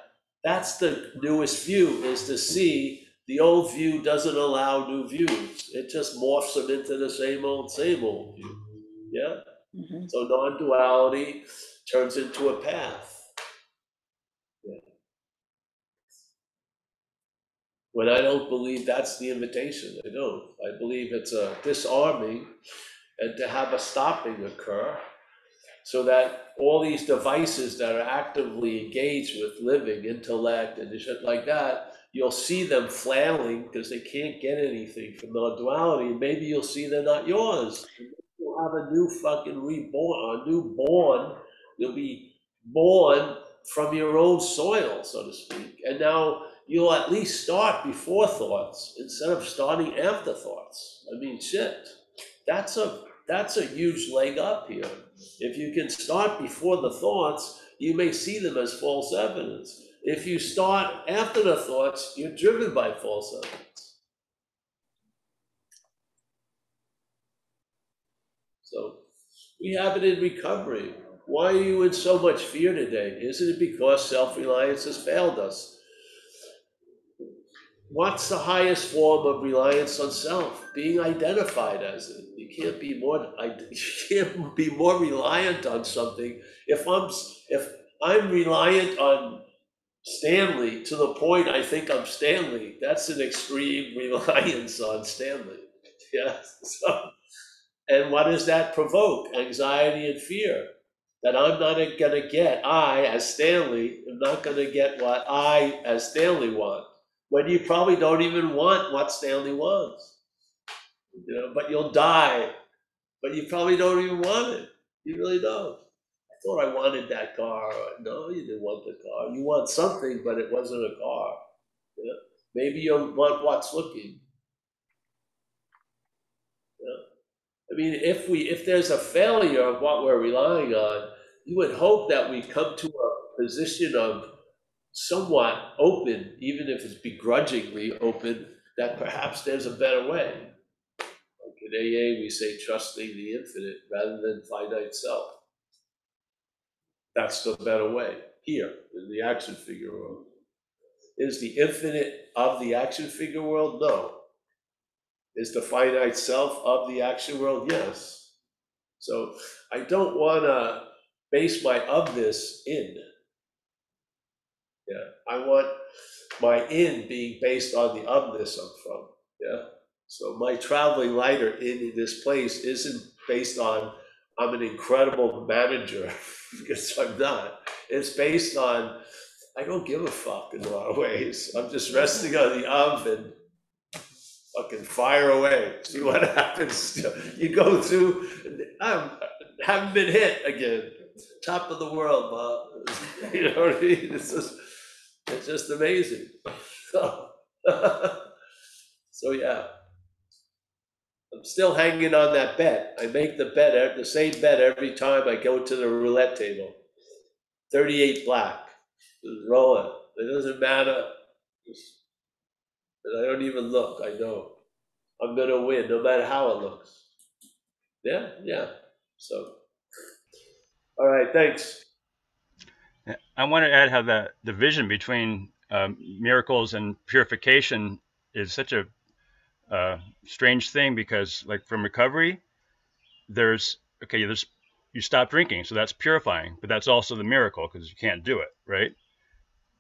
that's the newest view, is to see the old view doesn't allow new views. It just morphs them into the same old view. Yeah. Mm-hmm. So non-duality turns into a path. Yeah. When I don't believe that's the invitation, I don't. I believe it's a disarming and to have a stopping occur so that all these devices that are actively engaged with living, intellect, and shit like that, you'll see them flailing because they can't get anything from non-duality. Maybe you'll see they're not yours. You'll have a new fucking reborn, a new born. You'll be born from your own soil, so to speak. And now you'll at least start before thoughts instead of starting after thoughts. I mean, shit, that's a huge leg up here. If you can start before the thoughts, you may see them as false evidence. If you start after the thoughts, you're driven by false evidence. So we have it in recovery. Why are you in so much fear today? Isn't it because self-reliance has failed us? What's the highest form of reliance on self? Being identified as it. You can't be more reliant on something. If I'm reliant on Stanley to the point I think I'm Stanley, that's an extreme reliance on Stanley. Yeah. So, and what does that provoke? Anxiety and fear. That I'm not gonna get, I as Stanley, am not gonna get what I as Stanley want. When you probably don't even want what Stanley wants, but you'll die, but you probably don't even want it. You really don't. I thought I wanted that car. No, you didn't want the car. You want something, but it wasn't a car. Yeah? Maybe you want what's looking. Yeah? I mean, if there's a failure of what we're relying on, you would hope that we come to a position of somewhat open, even if it's begrudgingly open, that perhaps there's a better way. Like in AA, we say trusting the infinite rather than finite self. That's the better way here in the action figure world. Is the infinite of the action figure world? No. Is the finite self of the action world? Yes. So I don't want to base my of-this in. Yeah, I want my in being based on the of-this I'm from. Yeah, so my traveling lighter in this place isn't based on I'm an incredible manager, because I'm not. It's based on, I don't give a fuck in a lot of ways. I'm just resting on the and fucking fire away, see what happens. You go through, haven't been hit again. Top of the world, Bob. You know what I mean? It's just amazing. So, so yeah, I'm still hanging on that bet. I make the bet, the same bet every time I go to the roulette table. 38 black, just roll it. It doesn't matter. And I don't even look. I know I'm gonna win, no matter how it looks. Yeah, yeah. So, all right, thanks. I want to add how that division between miracles and purification is such a strange thing, because like from recovery, there's you stop drinking, so that's purifying, but that's also the miracle because you can't do it, right?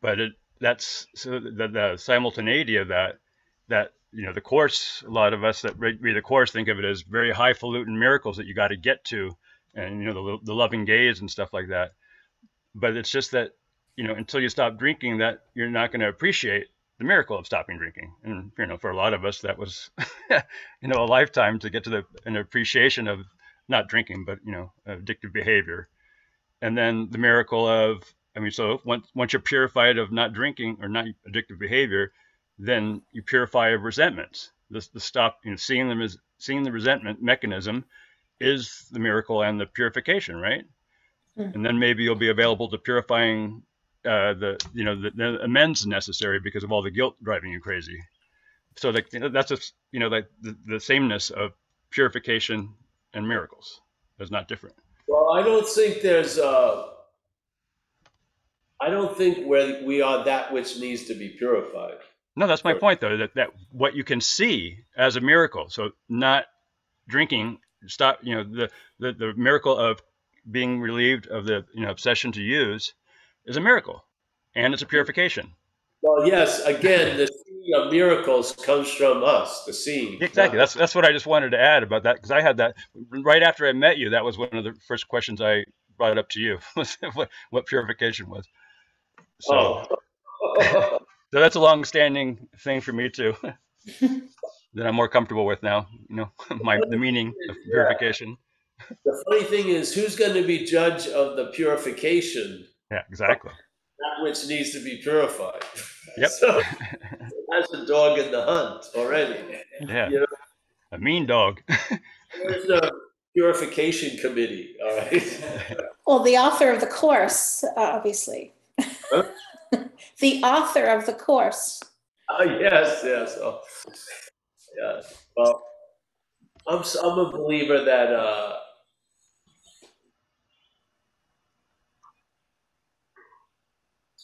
But that's so the simultaneity of that the course, a lot of us that read the course think of it as very highfalutin miracles that you got to get to, and the loving gaze and stuff like that. But it's just that until you stop drinking, that you're not going to appreciate the miracle of stopping drinking. And for a lot of us, that was a lifetime to get to an appreciation of not drinking, but addictive behavior. And then the miracle of, so once you're purified of not drinking or not addictive behavior, then you purify of resentments. The stop, seeing the resentment mechanism is the miracle and the purification, right? And then maybe you'll be available to purifying the amends necessary because of all the guilt driving you crazy. So that's just the sameness of purification and miracles. It's not different. Well, I don't think I don't think we are that which needs to be purified. No, that's my point, though, that what you can see as a miracle. So not drinking, stop, the miracle of being relieved of the obsession to use is a miracle, and it's a purification. Well, yes, again, the seeing of miracles comes from us, the seeing. Exactly. That's what I just wanted to add about that, because I had that right after I met you. That was one of the first questions I brought up to you, was what purification was. So, so that's a long-standing thing for me too, that I'm more comfortable with now. The meaning of purification. The funny thing is, who's going to be judge of the purification? Yeah, exactly. That which needs to be purified. Yep. So that's a dog in the hunt already. Yeah. A mean dog. There's the purification committee. All right. Well, the author of the course, obviously. Huh? The author of the course. Yes. Oh, yeah. Well, I'm a believer that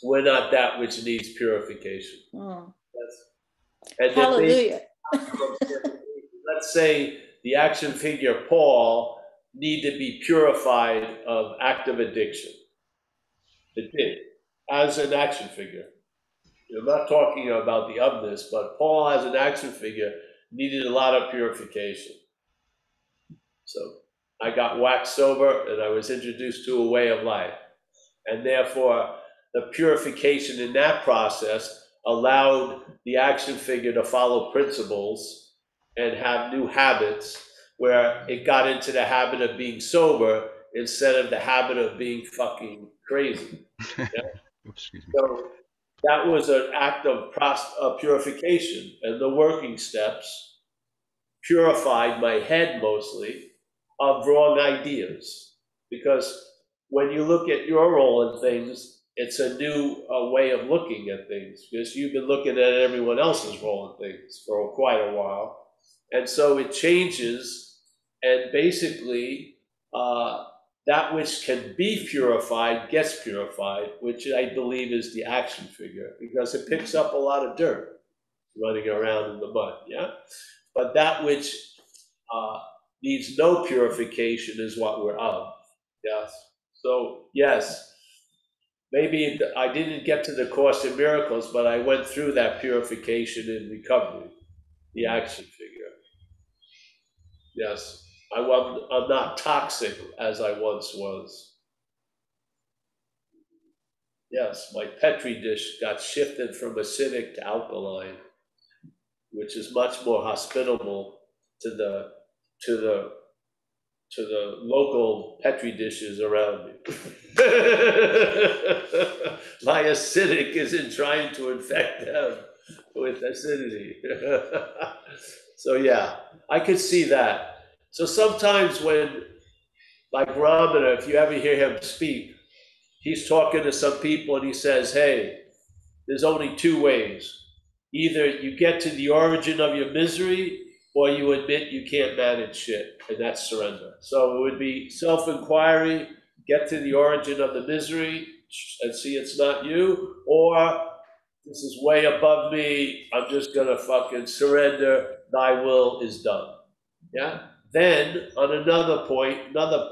we're not that which needs purification. Oh. And hallelujah. Let's say the action figure Paul need to be purified of active addiction. It did, as an action figure. I'm not talking about the otherness, but Paul as an action figure needed a lot of purification. So I got waxed sober and I was introduced to a way of life. And therefore, the purification in that process allowed the action figure to follow principles and have new habits, where it got into the habit of being sober instead of the habit of being fucking crazy. Yeah? So that was an act of purification, and the working steps purified my head mostly of wrong ideas. Because when you look at your role in things, it's a new way of looking at things, because you've been looking at everyone else's role in things for quite a while. And so it changes, and basically that which can be purified gets purified, which I believe is the action figure, because it picks up a lot of dirt running around in the mud, yeah? But that which needs no purification is what we're of, yes? So, yes, maybe I didn't get to the Course in Miracles, but I went through that purification in recovery, the action figure. Yes. I'm not toxic as I once was. Yes, my Petri dish got shifted from acidic to alkaline, which is much more hospitable to the local Petri dishes around me. My acidic isn't trying to infect them with acidity. So yeah, I could see that. So sometimes when, like Ramana, if you ever hear him speak, he's talking to some people and he says, hey, there's only two ways. Either you get to the origin of your misery or you admit you can't manage shit, and that's surrender. So it would be self-inquiry, get to the origin of the misery and see it's not you, or this is way above me, I'm just gonna fucking surrender, thy will is done. Yeah? Then on another point, another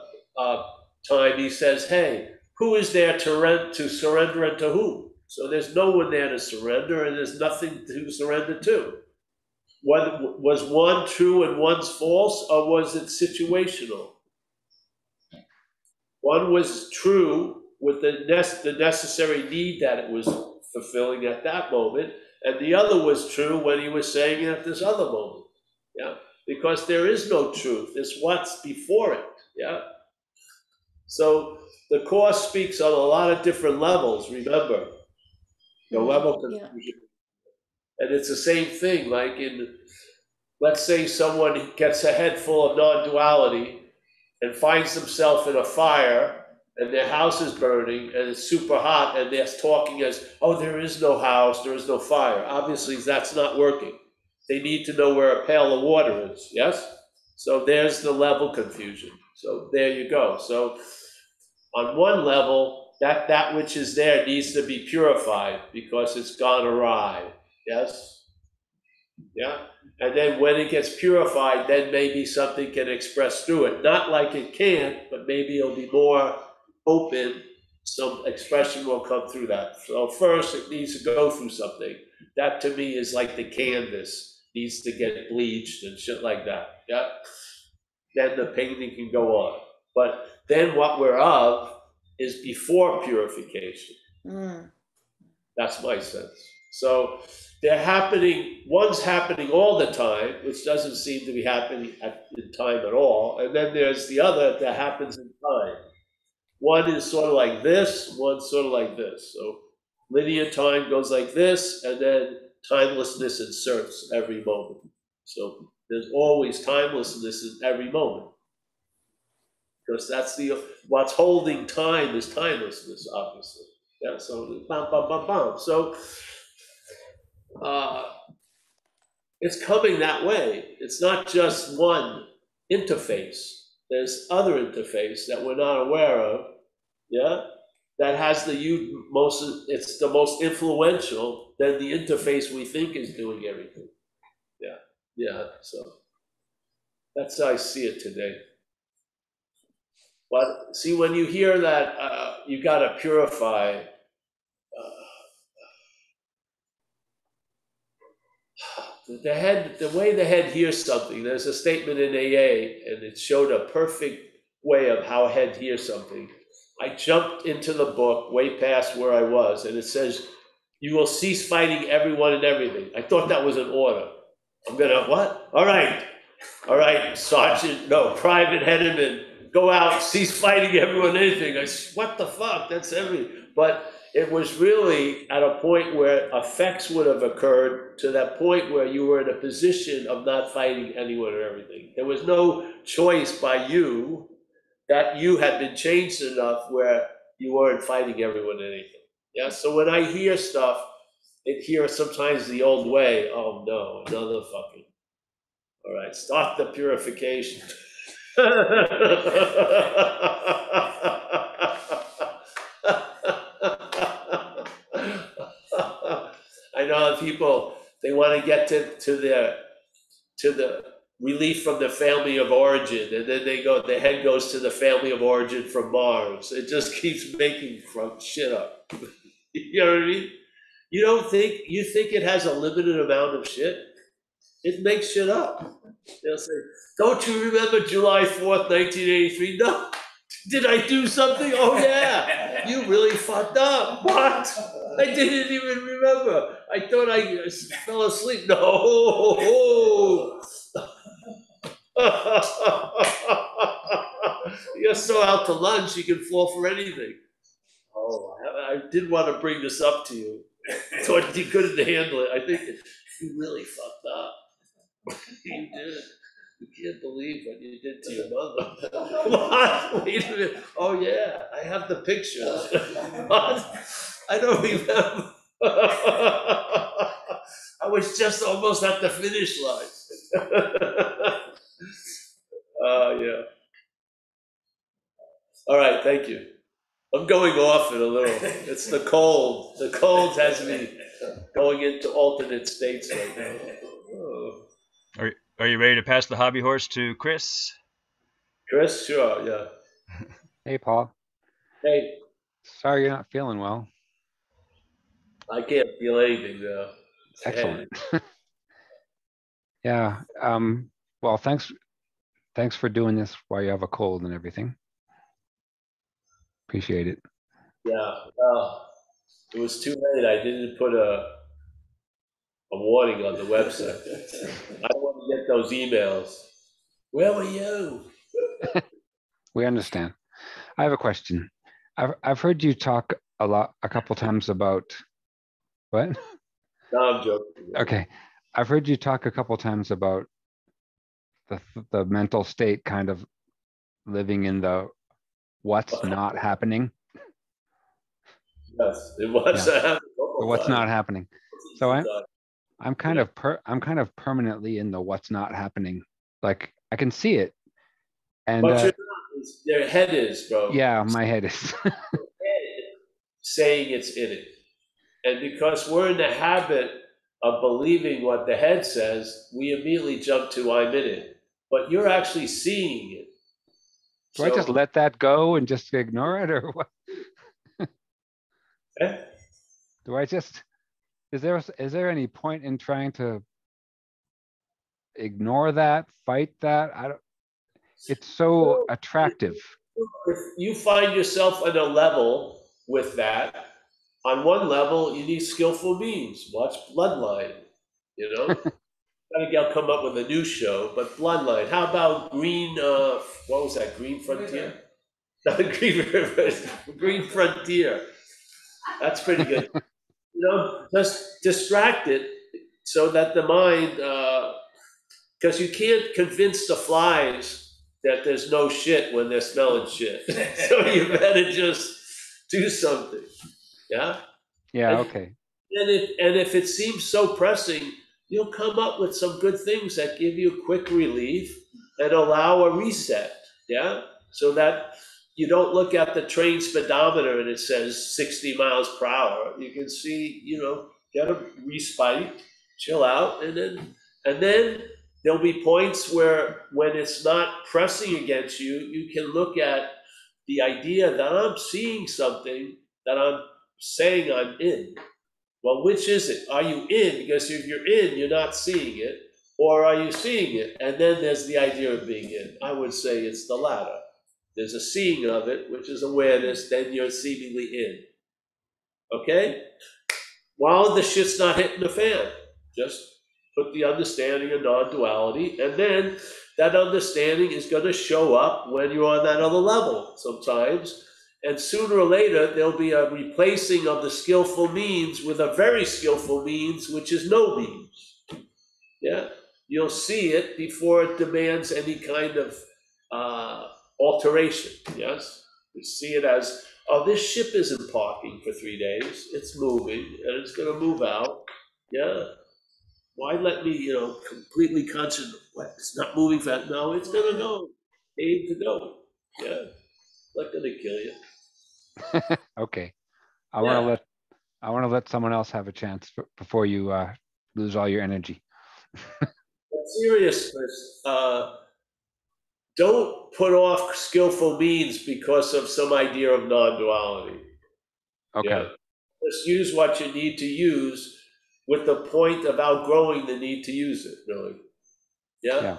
time, he says, hey, who is there to surrender and to whom? So there's no one there to surrender and there's nothing to surrender to. Was one true and one's false, or was it situational? One was true with the necessary need that it was fulfilling at that moment, and the other was true when he was saying it at this other moment. Yeah, because there is no truth. It's what's before it. Yeah. So the Course speaks on a lot of different levels, remember. The level confusion. And it's the same thing, like in, let's say someone gets a head full of non-duality and finds themselves in a fire and their house is burning and it's super hot and they're talking as, oh, there is no house, there is no fire. Obviously, that's not working. They need to know where a pail of water is, yes? So there's the level confusion. So there you go. So on one level, that which is there needs to be purified because it's gone awry, yes? Yeah? And then when it gets purified, then maybe something can express through it. Not like it can't, but maybe it'll be more open. Some expression will come through that. So first, it needs to go through something. That to me is like the canvas needs to get bleached and shit like that. Yeah. Then the painting can go on. But then what we're of is before purification. That's my sense. So they're happening, one's happening all the time, which doesn't seem to be happening in time at all. And then there's the other that happens in time. One is sort of like this, one's sort of like this. So linear time goes like this, and then timelessness inserts every moment. So there's always timelessness in every moment. Because that's what's holding time is timelessness, obviously. Yeah, so bam, bam, bam, bam. So it's coming that way. It's not just one interface. There's other interface that we're not aware of. Yeah, that has it's the most influential. Then the interface we think is doing everything. Yeah, yeah. So that's how I see it today. But see, when you hear that, you got to purify. The way the head hears something, there's a statement in AA, and it showed a perfect way of how head hears something. I jumped into the book way past where I was, and it says, you will cease fighting everyone and everything. I thought that was an order. I'm gonna, what? All right, Sergeant, no, Private Hedderman, go out, cease fighting everyone and anything. What the fuck, that's everything. But it was really at a point where effects would have occurred to that point where you were in a position of not fighting anyone or everything. There was no choice by you that you had been changed enough where you weren't fighting everyone and anything. Yeah, so when I hear stuff, it hears sometimes the old way, oh no, another fucking, all right, start the purification. I know people, they want to get to the relief from the family of origin, and then the head goes to the family of origin from Mars. It just keeps making shit up. You know what I mean? You think it has a limited amount of shit? It makes shit up. They'll say, don't you remember July 4th, 1983? No. Did I do something? Oh, yeah. You really fucked up. What? I didn't even remember. I thought I fell asleep. No. You're so out to lunch, you can fall for anything. Oh, I did want to bring this up to you. Thought you couldn't handle it. I think you really fucked up. You did. You can't believe what you did to your mother. What? Wait a minute. Oh, yeah, I have the pictures. What? I don't remember. I was just almost at the finish line. Yeah. All right, thank you. I'm going off in a little. It's the cold. The cold has me going into alternate states right now. Oh. Are you ready to pass the hobby horse to Chris? Chris, sure, yeah. Hey, Paul. Hey. Sorry you're not feeling well. I can't feel anything now. Excellent. Yeah. Well, thanks for doing this while you have a cold and everything. Appreciate it. Yeah. It was too late. I didn't put a warning on the website. I don't want to get those emails. Where were you? We understand. I have a question. I've heard you talk a couple times about what? No, I'm joking. Okay. I've heard you talk a couple times about the mental state kind of living in the what's not happening. Yes, it was. Yeah. What's not happening. So I'm kind of permanently in the what's not happening. Like I can see it. And but your head is, bro. Yeah, my head is. Saying it's in it. And because we're in the habit of believing what the head says, we immediately jump to I'm in it. But you're actually seeing it. Do I just let that go and just ignore it, or what? Do I just, is there any point in trying to ignore that, fight that? It's so attractive. If you find yourself at a level with that, on one level, you need skillful means. Watch Bloodline, you know? I'll come up with a new show, but Bloodline. How about Green, what was that, Green Frontier? Green Frontier. That's pretty good. Just distract it so that the mind, because you can't convince the flies that there's no shit when they're smelling shit. So you better just do something. Yeah? Yeah, okay. And if it seems so pressing, you'll come up with some good things that give you quick relief and allow a reset. Yeah? So that you don't look at the train speedometer and it says 60 miles per hour. You can see, get a respite, chill out, and then there'll be points where when it's not pressing against you, you can look at the idea that I'm seeing something that I'm saying I'm in. Well, which is it? Are you in? Because if you're in, you're not seeing it. Or are you seeing it? And then there's the idea of being in. I would say it's the latter. There's a seeing of it, which is awareness, then you're seemingly in. Okay? While the shit's not hitting the fan, just put the understanding of non-duality, and then that understanding is going to show up when you're on that other level sometimes. And sooner or later, there'll be a replacing of the skillful means with a very skillful means, which is no means. Yeah? You'll see it before it demands any kind of alteration. Yes? You see it as, oh, this ship isn't parking for 3 days. It's moving, and it's going to move out. Yeah? Why let me, completely concentrate? What? It's not moving fast. No, it's going to go. Aim to go. Yeah? Not going to kill you. Okay. I want to let someone else have a chance before you lose all your energy. But serious, Chris, don't put off skillful means because of some idea of non-duality. Okay. Yeah? Just use what you need to use with the point of outgrowing the need to use it, really. Yeah? Yeah.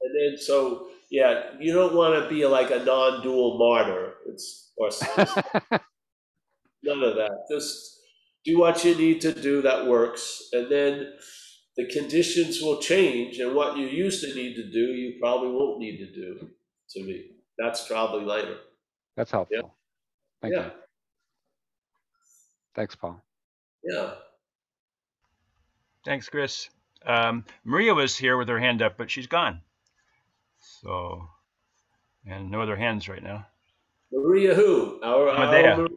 And then, so, yeah, you don't want to be like a non-dual martyr. It's none of that. Just do what you need to do that works. And then the conditions will change, and what you used to need to do, you probably won't need to do, to me. That's probably later. That's helpful. Thank Yeah. you. Thanks, Paul. Yeah. Thanks, Chris. Maria was here with her hand up, but she's gone. So, and no other hands right now. Maria who? Amadea,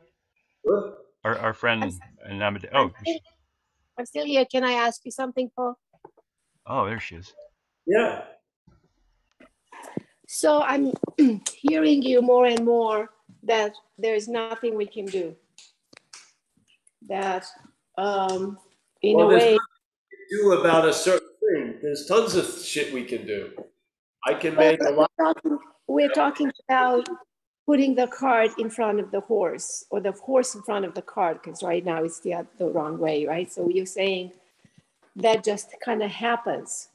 What? our friend, and Amadea. Oh, I'm still here. Can I ask you something, Paul? oh, there she is. Yeah. So I'm hearing you more and more that there's nothing we can do. That in a way, Do about a certain thing. There's tons of shit we can do. I can make a lot. we're talking about putting the cart in front of the horse, or the horse in front of the cart, because right now it's the wrong way, right? So you're saying that just kind of happens,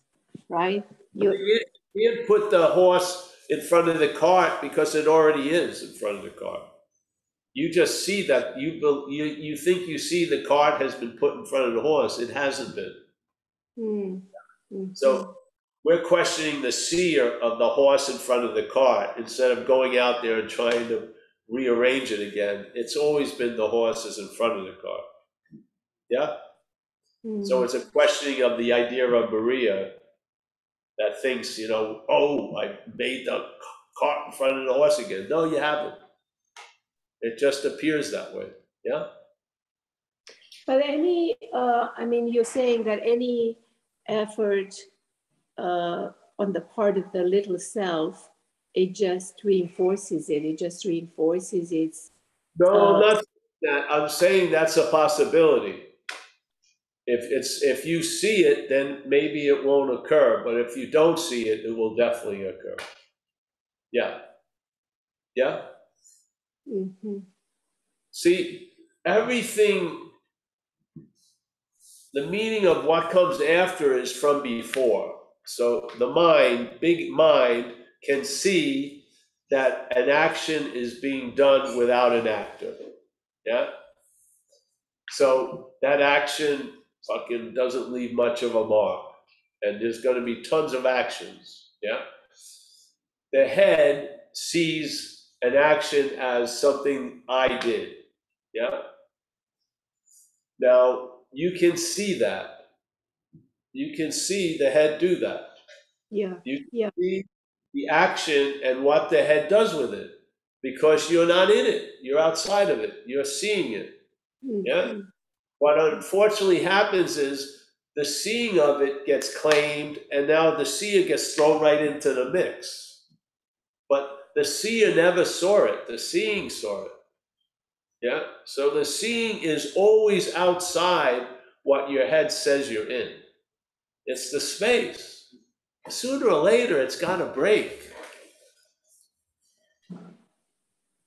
right? You can't put the horse in front of the cart because it already is in front of the cart. You just see that you think you see the cart has been put in front of the horse. It hasn't been. Mm-hmm. So we're questioning the seer of the horse in front of the cart instead of going out there and trying to rearrange it again. It's always been the horse is in front of the cart. Yeah? So it's a questioning of the idea of Maria that thinks, oh, I made the cart in front of the horse again. No, you haven't. It just appears that way. Yeah? But you're saying that any effort on the part of the little self, it just reinforces it. It just reinforces its. No, not that. I'm saying that's a possibility. If you see it, then maybe it won't occur. But if you don't see it, it will definitely occur. Yeah. Yeah. Mm-hmm. See, everything, the meaning of what comes after is from before. So the mind, big mind, can see that an action is being done without an actor. Yeah? So that action fucking doesn't leave much of a mark. And there's going to be tons of actions. Yeah? The head sees an action as something I did. Yeah? Now, you can see that. You can see the head do that. Yeah. You can see the action and what the head does with it because you're not in it. You're outside of it. You're seeing it. Mm-hmm. Yeah. What unfortunately happens is the seeing of it gets claimed, and now the seer gets thrown right into the mix. But the seer never saw it. The seeing saw it. Yeah. So the seeing is always outside what your head says you're in. It's the space. Sooner or later, it's got to break.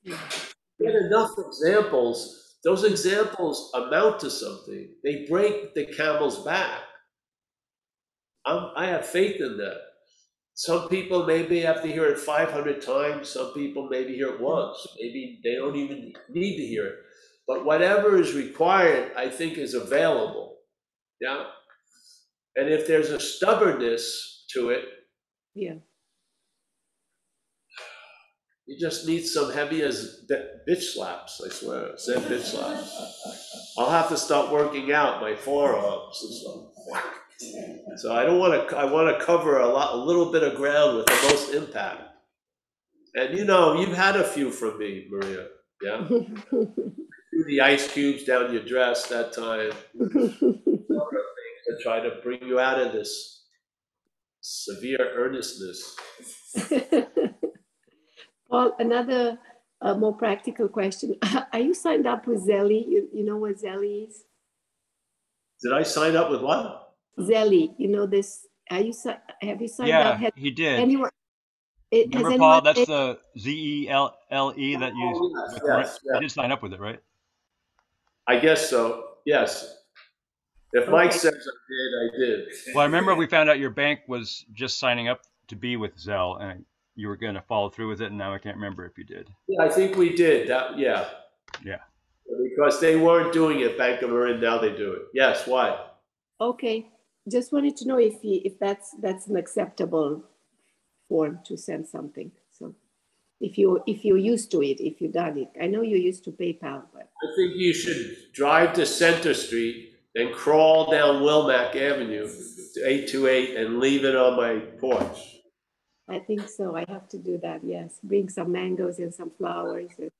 Get enough examples. Those examples amount to something. They break the camel's back. I have faith in that. Some people maybe have to hear it 500 times. Some people maybe hear it once. Maybe they don't even need to hear it. But whatever is required, I think, is available. Yeah. And if there's a stubbornness to it, yeah, you just need some heavy as bitch slaps. I swear, said bitch slaps. I'll have to start working out my forearms and stuff. So I don't want to. I want to cover a little bit of ground with the most impact. And you've had a few from me, Maria. Yeah, threw the ice cubes down your dress that time. To try to bring you out of this severe earnestness. Well, another more practical question. Are you signed up with Zelly? You know what Zelly is? Did I sign up with what? Zelly. You know this? Have you signed up? Yeah, he did. Anyone? Remember, Paul? That's the ZELLE that you. Yes. You did sign up with it, right? I guess so. Yes. If Mike Okay. says I did. Well, I remember we found out your bank was just signing up to be with Zelle, and you were going to follow through with it, and now I can't remember if you did. Yeah, I think we did. That, yeah. Yeah. Because they weren't doing it, Bank of Marin, now they do it. Yes, why? Okay. Just wanted to know if that's an acceptable form to send something. So if you're used to it, if you've done it. I know you're used to PayPal, but I think you should drive to Center Street and crawl down Wilmac Avenue to 828 and leave it on my porch. I think so. I have to do that. Yes. Bring some mangoes and some flowers and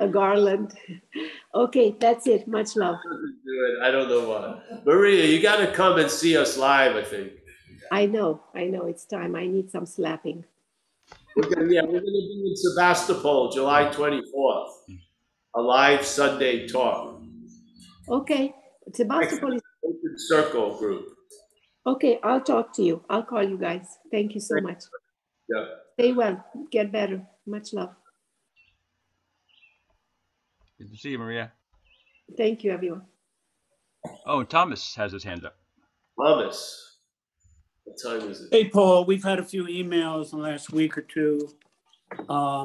a garland. Okay, that's it. Much love. Do it. I don't know why. Maria, you got to come and see us live, I think. I know. It's time. I need some slapping. We're gonna be in Sebastopol, July 24th. A live Sunday talk. Okay. Sebastopol is Open Circle group. okay. I'll talk to you. I'll call you guys. Thank you so much. Yeah. Stay well. Get better. Much love. Good to see you, Maria. Thank you, everyone. Oh, Thomas has his hand up. Thomas, what time is it? Hey, Paul, we've had a few emails in the last week or two. I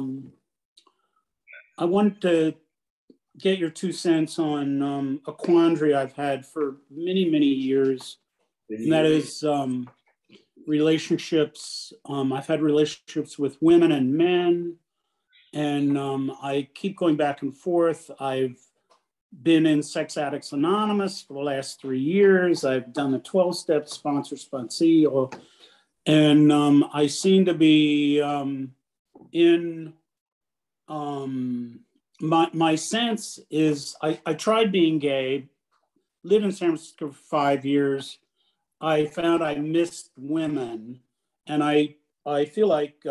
wanted to get your 2 cents on a quandary I've had for many, many years. And that is relationships. I've had relationships with women and men, and I keep going back and forth. I've been in Sex Addicts Anonymous for the last 3 years. I've done the 12-step sponsor sponsee, and I seem to be in my sense is I tried being gay, lived in San Francisco for 5 years. I found I missed women, and I feel like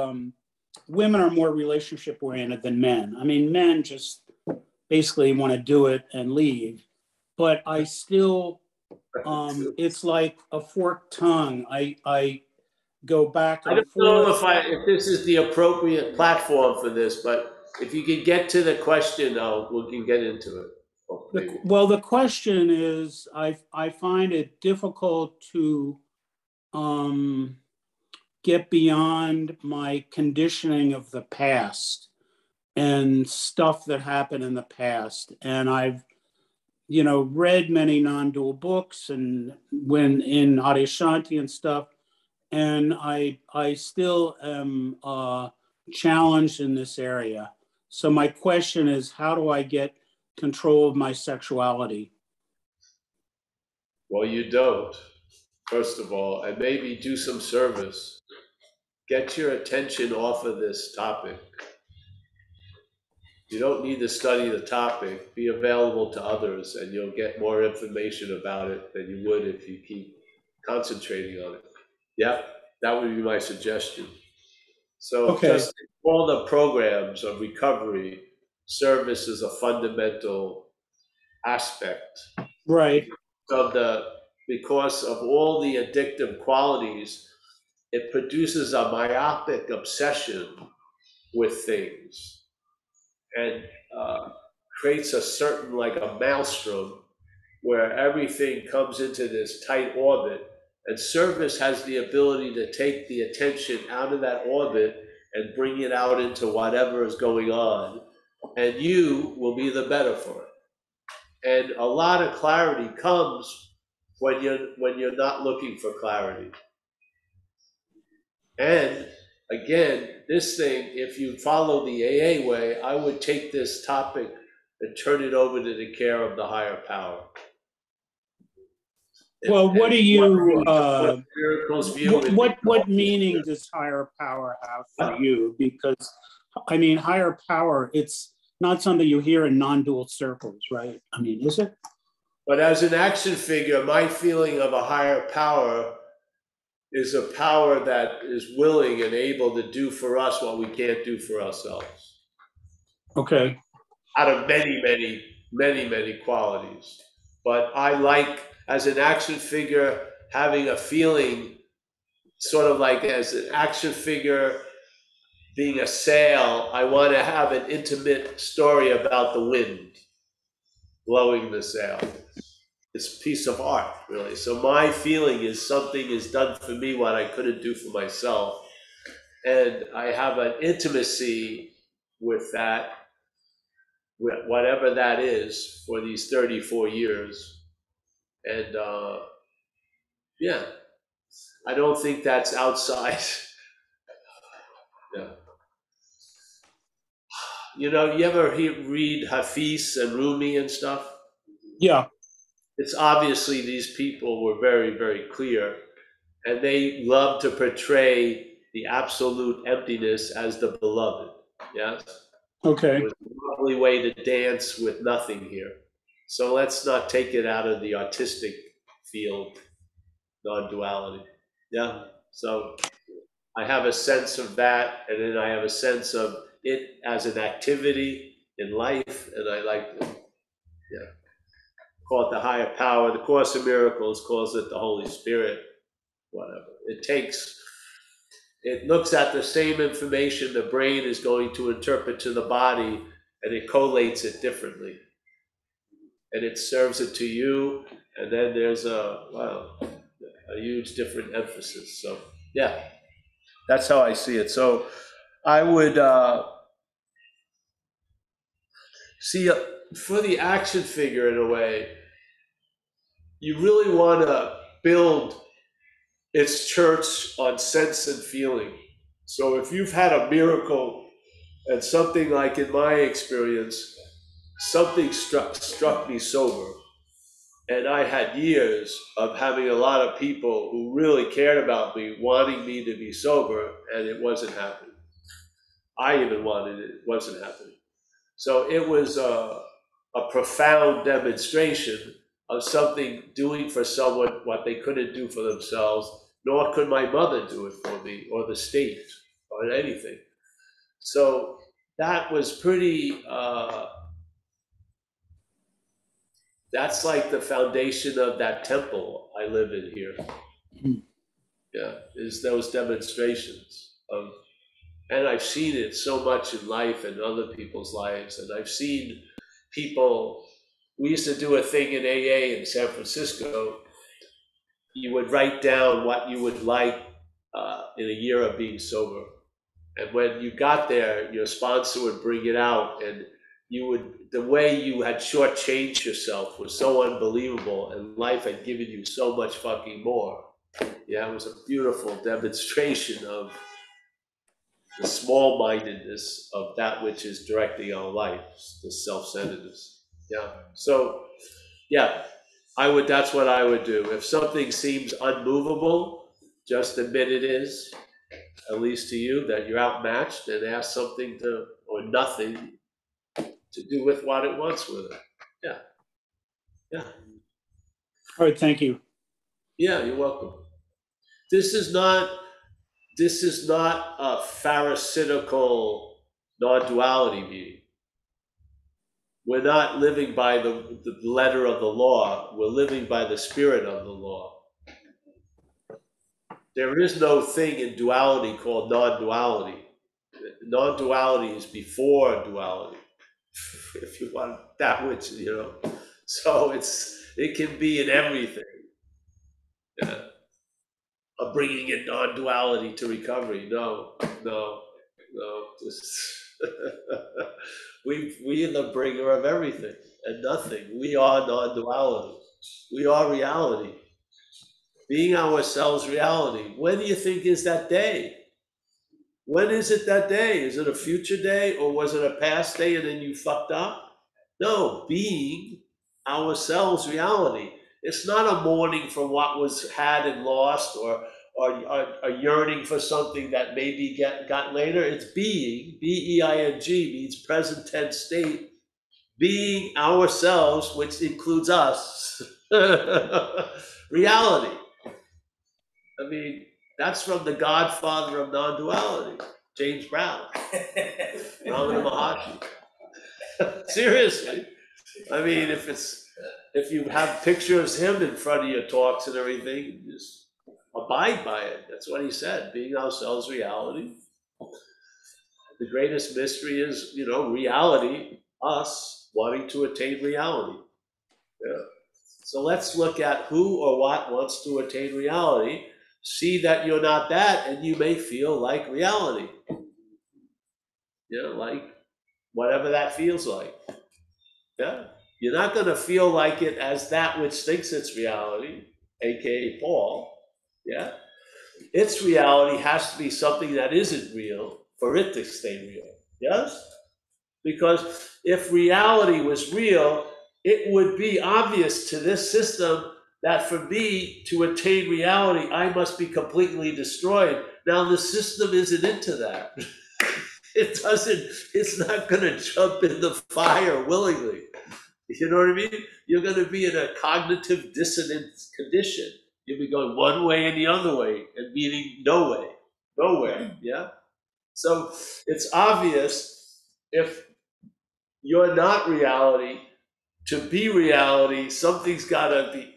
women are more relationship oriented than men. I mean, men just basically want to do it and leave, but I still, it's like a forked tongue. I go back I and don't know forth. if this is the appropriate platform for this, but if you can get to the question, we can get into it. Well, the question is, I find it difficult to get beyond my conditioning of the past and stuff that happened in the past. And I've, read many non-dual books and when in Adyashanti and stuff, and I still am challenged in this area. So my question is, how do I get control of my sexuality? Well, you don't, first of all, and maybe do some service. Get your attention off of this topic. You don't need to study the topic. Be available to others, and you'll get more information about it than you would if you keep concentrating on it. Yeah, that would be my suggestion. So Okay. just all the programs of recovery, service is a fundamental aspect. Right. Because of all the addictive qualities, it produces a myopic obsession with things and creates a certain, like a maelstrom, where everything comes into this tight orbit. And service has the ability to take the attention out of that orbit and bring it out into whatever is going on. And you will be the better for it. And a lot of clarity comes when you're not looking for clarity. And again, this thing, if you follow the AA way, I would take this topic and turn it over to the care of the higher power. Well, what do you, miracles view what meaning does higher power have for you? Because, I mean, higher power, it's not something you hear in non-dual circles, right? I mean, is it? But as an action figure, my feeling of a higher power is a power that is willing and able to do for us what we can't do for ourselves. Okay. Out of many, many, many, many qualities. But I like, as an action figure, having a feeling sort of like as an action figure being a sail, I want to have an intimate story about the wind blowing the sail. it's a piece of art, really. So my feeling is something is done for me what I couldn't do for myself. And I have an intimacy with that, with whatever that is, for these 34 years. And yeah, I don't think that's outside. Yeah. You know, you ever read Hafiz and Rumi and stuff? Yeah. It's obviously these people were very, very clear, and they love to portray the absolute emptiness as the beloved. Yes? Okay. It was a lovely way to dance with nothing here. So let's not take it out of the artistic field, non-duality. Yeah. So I have a sense of that, and then I have a sense of it as an activity in life, and I like to, yeah, call it the higher power. The Course of Miracles calls it the Holy Spirit, whatever. It looks at the same information the brain is going to interpret to the body, and it collates it differently. And it serves it to you, and then there's a huge different emphasis. So yeah, that's how I see it. So I would see for the action figure, in a way, you really want to build its church on sense and feeling. So if you've had a miracle and something like in my experience, something struck me sober. And I had years of having a lot of people who really cared about me, wanting me to be sober, and it wasn't happening. I even wanted it, it wasn't happening. So it was a profound demonstration of something doing for someone what they couldn't do for themselves, nor could my mother do it for me, or the state, or anything. So that was pretty, that's like the foundation of that temple I live in here. Yeah, is those demonstrations of, and I've seen it so much in life and other people's lives, and I've seen people, we used to do a thing in AA in San Francisco. You would write down what you would like in a year of being sober. And when you got there, your sponsor would bring it out, and the way you had shortchanged yourself was so unbelievable, and life had given you so much fucking more. Yeah, it was a beautiful demonstration of the small-mindedness of that which is directing our life, the self-centeredness. Yeah. So, yeah, that's what I would do. If something seems unmovable, just admit it is, at least to you, that you're outmatched, and ask something or nothing to do with what it wants with it. Yeah. Yeah. All right. Thank you. Yeah, you're welcome. This is not a pharisaical non-duality meeting. We're not living by the letter of the law. We're living by the spirit of the law. There is no thing in duality called non-duality. Non-duality is before duality, if you want that, which, so it can be in everything. Yeah. Of bringing in non-duality to recovery. No. We are the bringer of everything and nothing. We are non-duality. We are reality. Being ourselves reality. When do you think is that day? When is it that day? Is it a future day, or was it a past day and then you fucked up? No, being ourselves reality. It's not a mourning for what was had and lost, or a yearning for something that maybe got later. It's being, B-E-I-N-G, means present tense state. Being ourselves, which includes us. Reality. I mean, that's from the godfather of non-duality, James Brown, Ramana Maharshi. Seriously. I mean, if you have pictures of him in front of your talks and everything, just abide by it. That's what he said, being ourselves reality. The greatest mystery is, reality, us wanting to attain reality. Yeah. So let's look at who or what wants to attain reality. See that you're not that, and you may feel like reality. Like whatever that feels like. Yeah. You're not going to feel like it as that which thinks it's reality, aka Paul. Yeah. Its reality has to be something that isn't real for it to stay real. Yes? Because if reality was real, it would be obvious to this system that for me to attain reality, I must be completely destroyed. Now, the system isn't into that. It's not going to jump in the fire willingly. You know what I mean? You're going to be in a cognitive dissonance condition. You'll be going one way and the other way, and meaning no way, nowhere. Yeah. So it's obvious if you're not reality, to be reality, something's got to be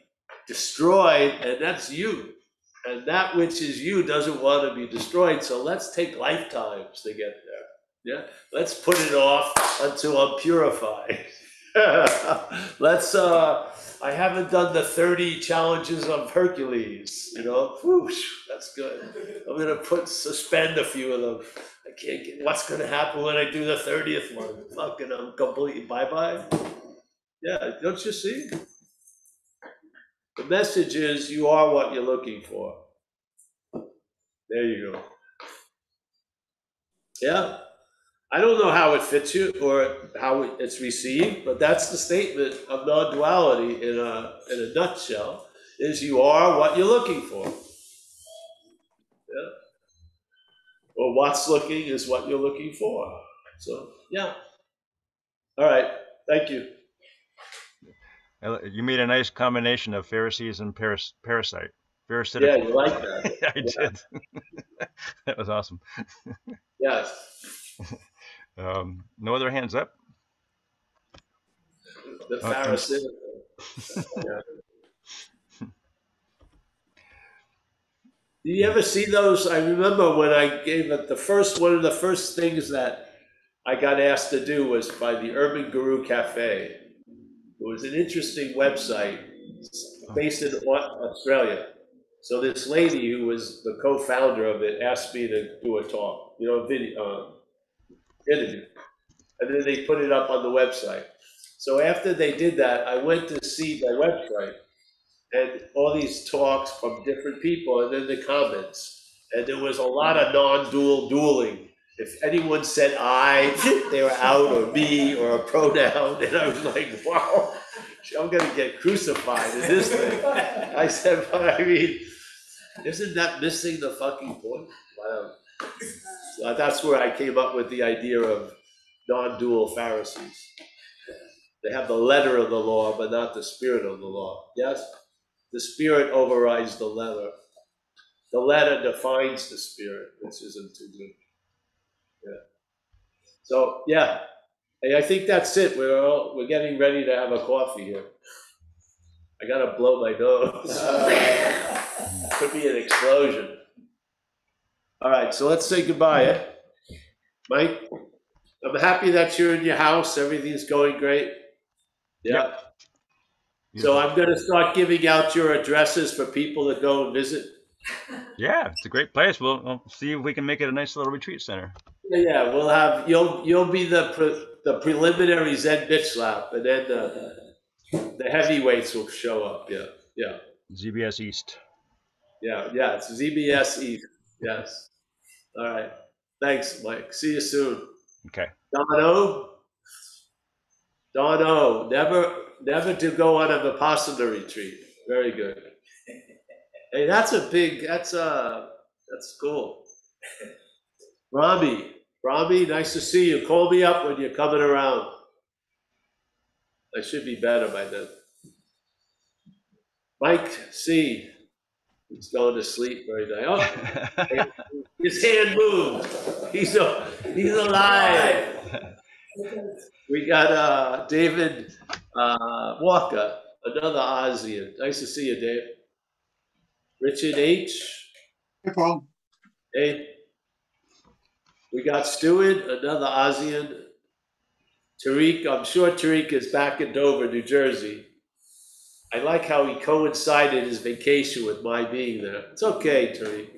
destroyed, and that's you. And that which is you doesn't want to be destroyed. So let's take lifetimes to get there. Yeah. Let's put it off until I'm purified. Let's I haven't done the 30 challenges of Hercules, Whoosh, that's good. I'm gonna suspend a few of them. I can't get what's gonna happen when I do the 30th one. Fucking I'm completely bye-bye. Yeah, don't you see? The message is you are what you're looking for. There you go. Yeah. I don't know how it fits you or how it's received, but that's the statement of non-duality in a nutshell, is you are what you're looking for. Yeah. Or what's looking is what you're looking for. So, yeah. All right. Thank you. You made a nice combination of Pharisees and parasite. Yeah, you like that. I did. That was awesome. Yes. No other hands up? The Pharisee. Yeah. Do you ever see those? I remember when I gave it one of the first things that I got asked to do was by the Urban Guru Cafe. It was an interesting website based in Australia. So this lady who was the co-founder of it asked me to do a talk, video interview. And then they put it up on the website. So after they did that, I went to see their website and all these talks from different people and then the comments. And there was a lot of non-dual dueling. If anyone said I, they were out, or me, or a pronoun. And I was like, wow, I'm going to get crucified in this thing. I said, but I mean, isn't that missing the fucking point? Wow. So that's where I came up with the idea of non-dual Pharisees. They have the letter of the law, but not the spirit of the law. Yes? The spirit overrides the letter. The letter defines the spirit, which isn't too good. Yeah. So, yeah. Hey, I think that's it. We're getting ready to have a coffee here. I gotta blow my nose. Could be an explosion. All right, so let's say goodbye, eh? Mike, I'm happy that you're in your house. Everything's going great. Yeah. Yep. So I'm gonna start giving out your addresses for people to go and visit. Yeah, it's a great place. We'll see if we can make it a nice little retreat center. Yeah, we'll have you'll be the preliminary Zen bitch slap, and then the heavyweights will show up. Yeah. ZBS East. Yeah. It's ZBS East. Yes. All right. Thanks, Mike. See you soon. Okay. Dono, never to go on a Vipassana retreat. Very good. Hey, that's cool. Rami, nice to see you. Call me up when you're coming around. I should be better by then. Mike C. He's going to sleep very nice. Oh, his hand moved. He's alive. We got David Walker, another Aussie. Nice to see you, Dave. Richard H. Hey, Paul. Hey. We got Stewart, another Aussie. Tariq, I'm sure Tariq is back in Dover, New Jersey. I like how he coincided his vacation with my being there. It's okay, Tony.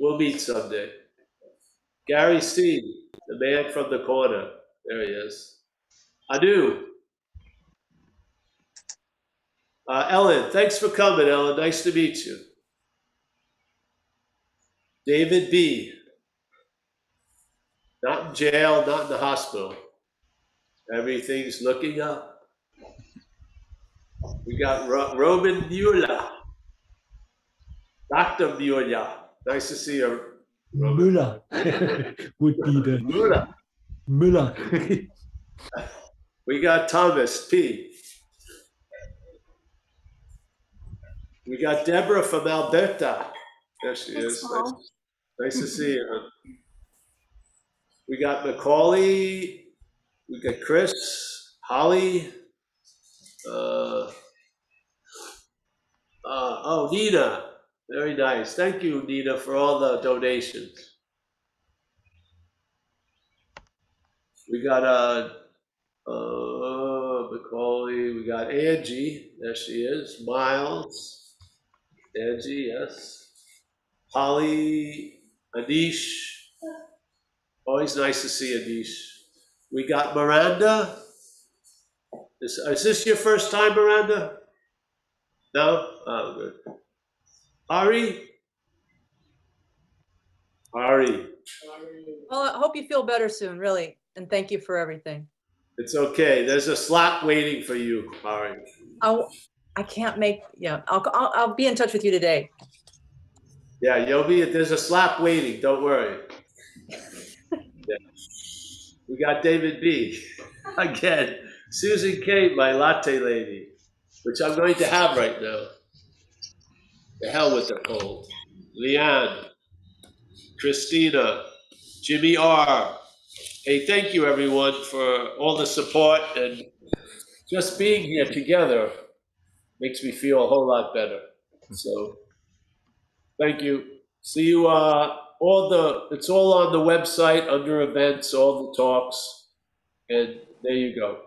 We'll meet someday. Gary C., the man from the corner. There he is. Anu. Ellen, thanks for coming, Ellen. Nice to meet you. David B. Not in jail, not in the hospital. Everything's looking up. We got Roman Mueller. Dr. Mueller. Nice to see you, Roman. Müller would be the Mueller. Müller. We got Thomas P. We got Deborah from Alberta. There she is. Nice to see you. We got Macaulay. We got Chris, Holly. Oh, Nina. Very nice. Thank you, Nina, for all the donations. We got Macaulay. We got Angie. There she is. Miles. Angie, yes. Holly, Anish. Always nice to see Anish. We got Miranda. Is this your first time, Miranda? No? Oh, good. Ari? Ari. Well, I hope you feel better soon, really. And thank you for everything. It's okay. There's a slot waiting for you, Ari. I can't make, yeah, I'll be in touch with you today. Yeah, there's a slap waiting. Don't worry. Yeah. We got David B. Again. Susan K., my latte lady, which I'm going to have right now. The hell with the cold. Leanne. Christina. Jimmy R. Hey, thank you everyone for all the support and just being here together makes me feel a whole lot better. So thank you. See you, it's all on the website under events, all the talks, and there you go.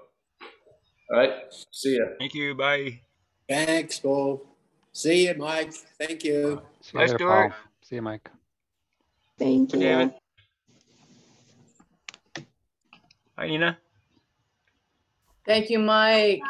All right, see ya. Thank you. Bye. Thanks, Paul. See you, Mike. Thank you. See you Bye, later, Stuart. Paul. See you, Mike. Thank Bye, you. David. Hi, Nina. Thank you, Mike.